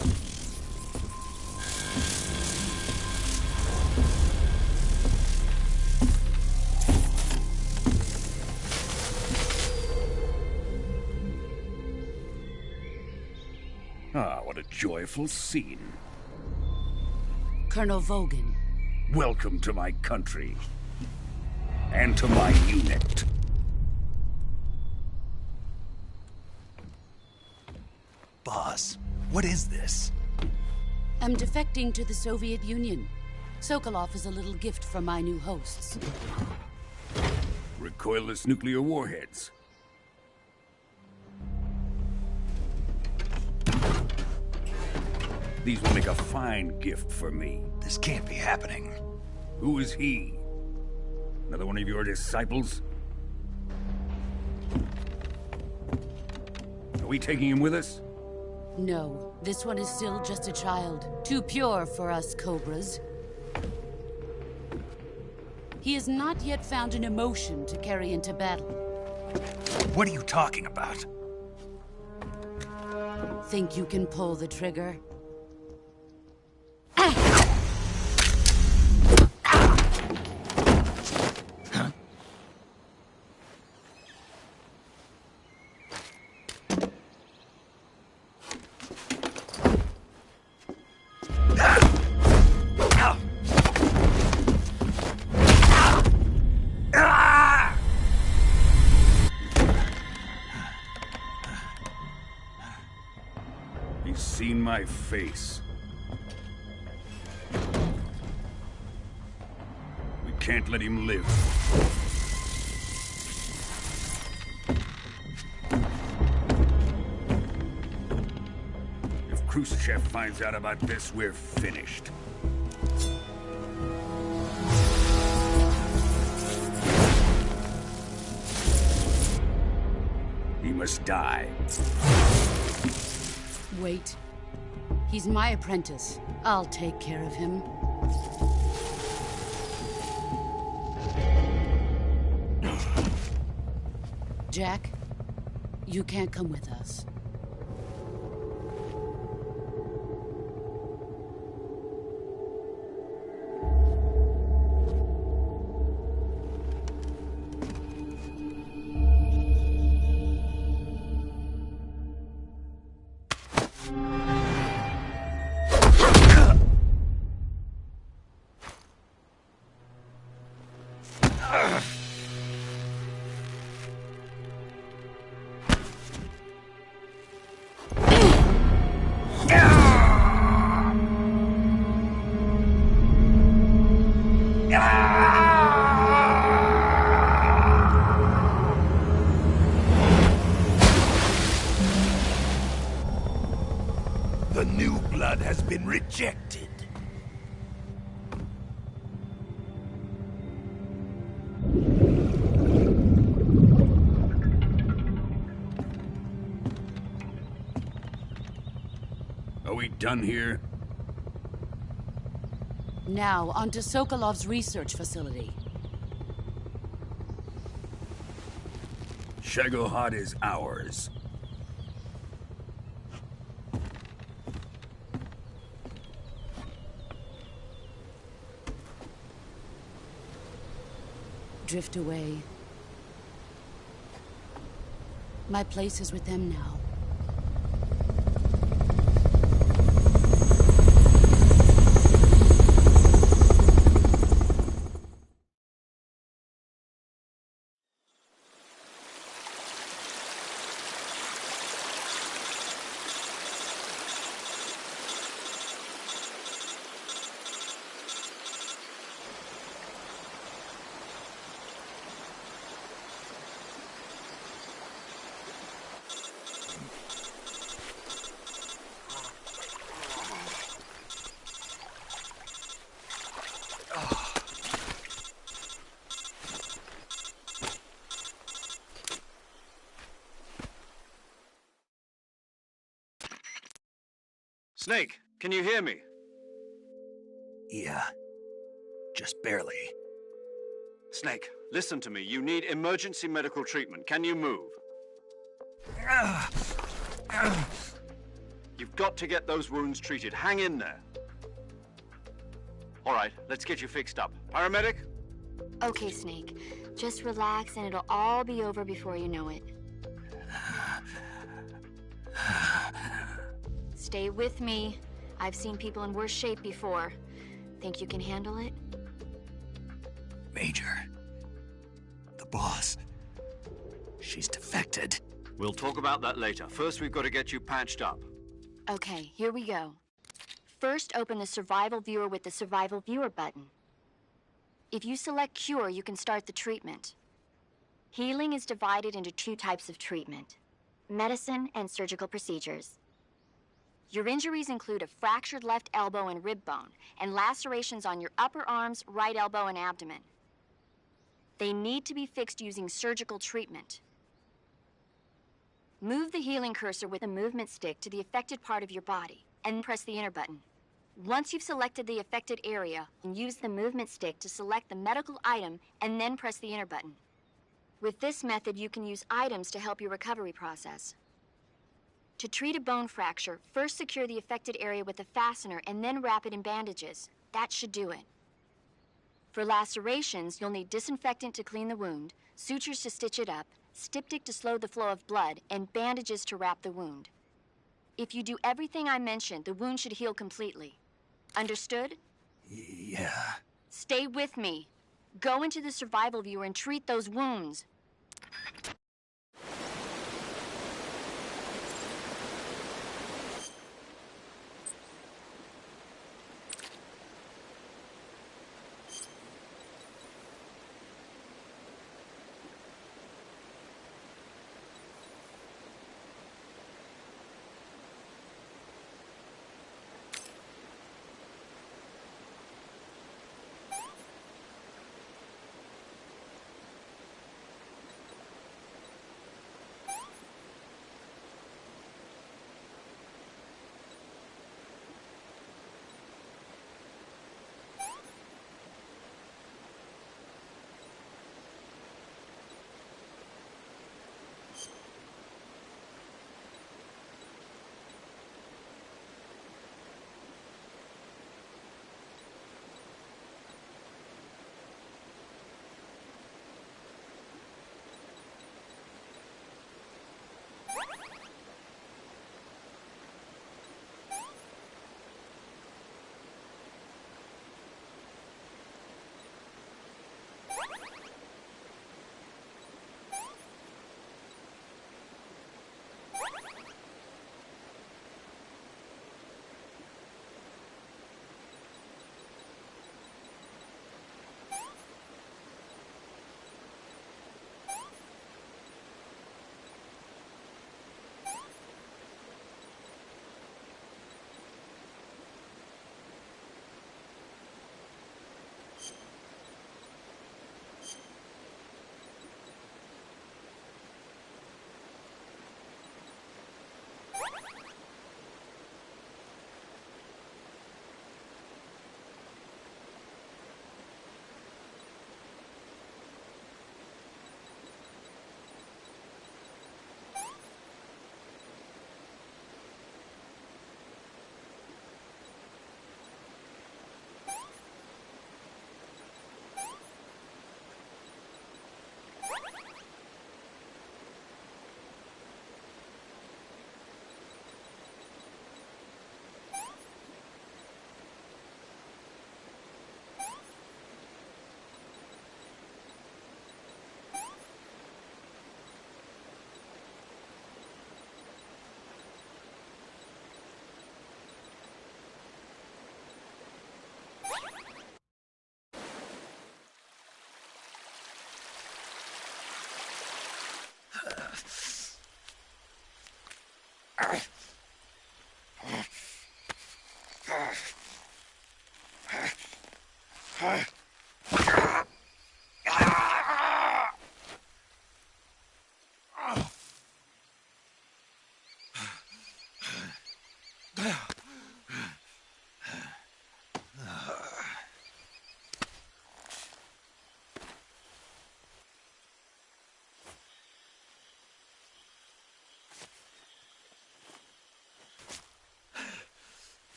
Ah, what a joyful scene. Colonel Vogan. Welcome to my country. And to my unit. Boss, what is this? I'm defecting to the Soviet Union. Sokolov is a little gift from my new hosts. Recoilless nuclear warheads. These will make a fine gift for me. This can't be happening. Who is he? Another one of your disciples? Are we taking him with us? No, this one is still just a child. Too pure for us Cobras. He has not yet found an emotion to carry into battle. What are you talking about? Think you can pull the trigger? He's seen my face. We can't let him live. If Khrushchev finds out about this, we're finished. He must die. Wait. He's my apprentice. I'll take care of him. Jack, you can't come with us. The new blood has been rejected. Are we done here? Now, onto Sokolov's research facility. Shagohod is ours. Drift away. My place is with them now. Snake, can you hear me? Yeah. Just barely. Snake, listen to me. You need emergency medical treatment. Can you move? You've got to get those wounds treated. Hang in there. All right, let's get you fixed up. Paramedic? Okay, Snake. Just relax and it'll all be over before you know it. Stay with me. I've seen people in worse shape before. Think you can handle it? Major. The boss. She's defected. We'll talk about that later. First, we've got to get you patched up. Okay, here we go. First, open the Survival Viewer with the Survival Viewer button. If you select Cure, you can start the treatment. Healing is divided into 2 types of treatment: medicine and surgical procedures. Your injuries include a fractured left elbow and rib bone, and lacerations on your upper arms, right elbow, and abdomen. They need to be fixed using surgical treatment. Move the healing cursor with the movement stick to the affected part of your body, and press the enter button. Once you've selected the affected area, use the movement stick to select the medical item, and then press the enter button. With this method, you can use items to help your recovery process. To treat a bone fracture, first secure the affected area with a fastener and then wrap it in bandages. That should do it. For lacerations, you'll need disinfectant to clean the wound, sutures to stitch it up, styptic to slow the flow of blood, and bandages to wrap the wound. If you do everything I mentioned, the wound should heal completely. Understood? Yeah. Stay with me. Go into the Survival Viewer and treat those wounds.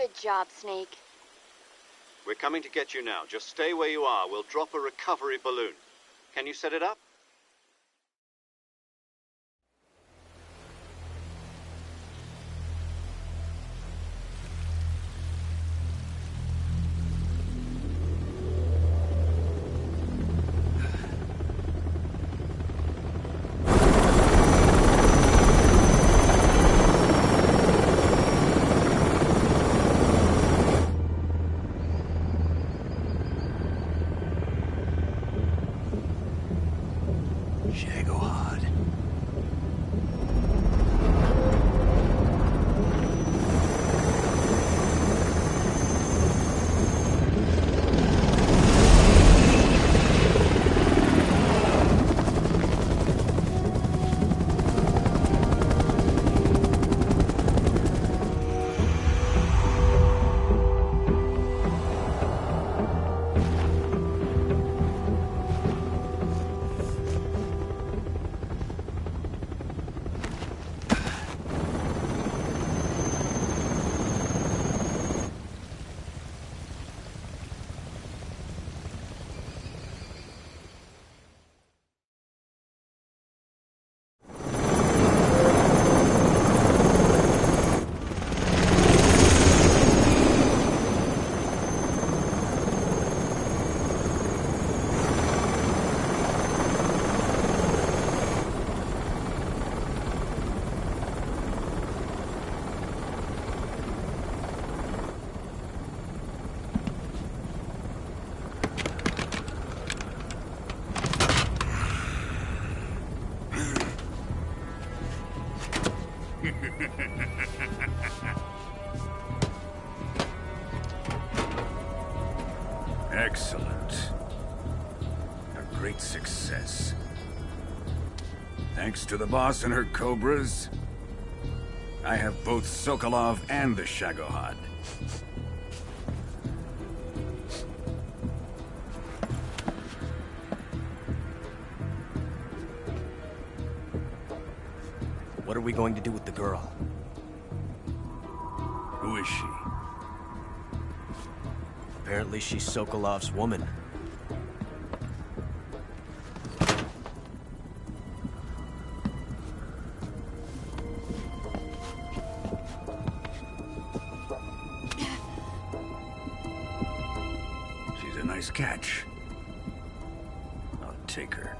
Good job, Snake. We're coming to get you now. Just stay where you are. We'll drop a recovery balloon. Can you set it up? Shagohod. Excellent. A great success. Thanks to the boss and her Cobras, I have both Sokolov and the Shagohod. What are we going to do with the girl? Who is she? Apparently she's Sokolov's woman. She's a nice catch. I'll take her.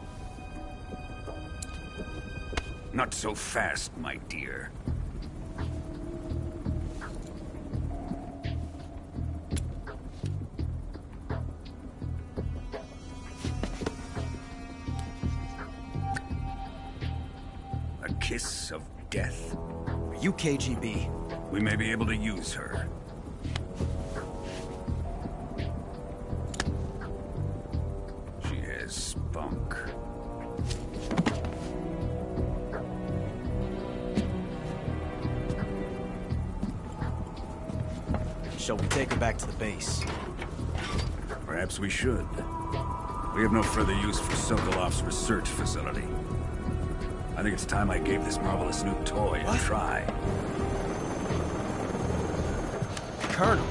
Not so fast, my dear. A kiss of death? Are you KGB? We may be able to use her. She has spunk. Shall we take her back to the base? Perhaps we should. We have no further use for Sokolov's research facility. I think it's time I gave this marvelous new toy a try. Colonel,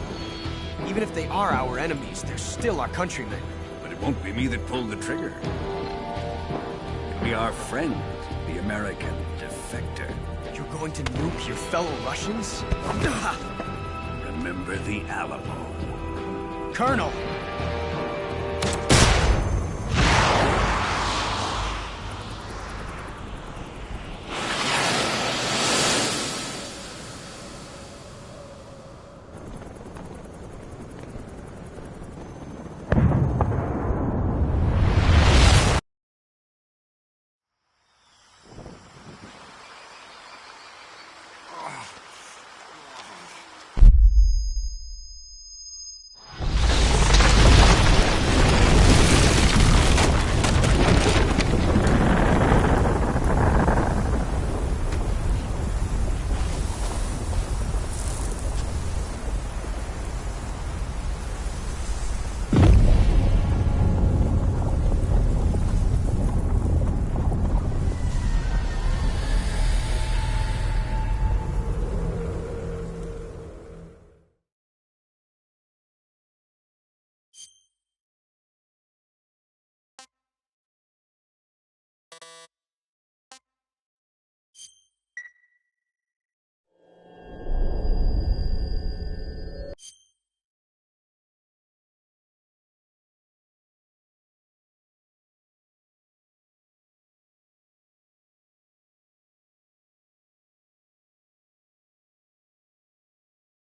even if they are our enemies, they're still our countrymen. But it won't be me that pulled the trigger. It'll be our friend, the American defector. You're going to nuke your fellow Russians? Remember the Alamo. Colonel!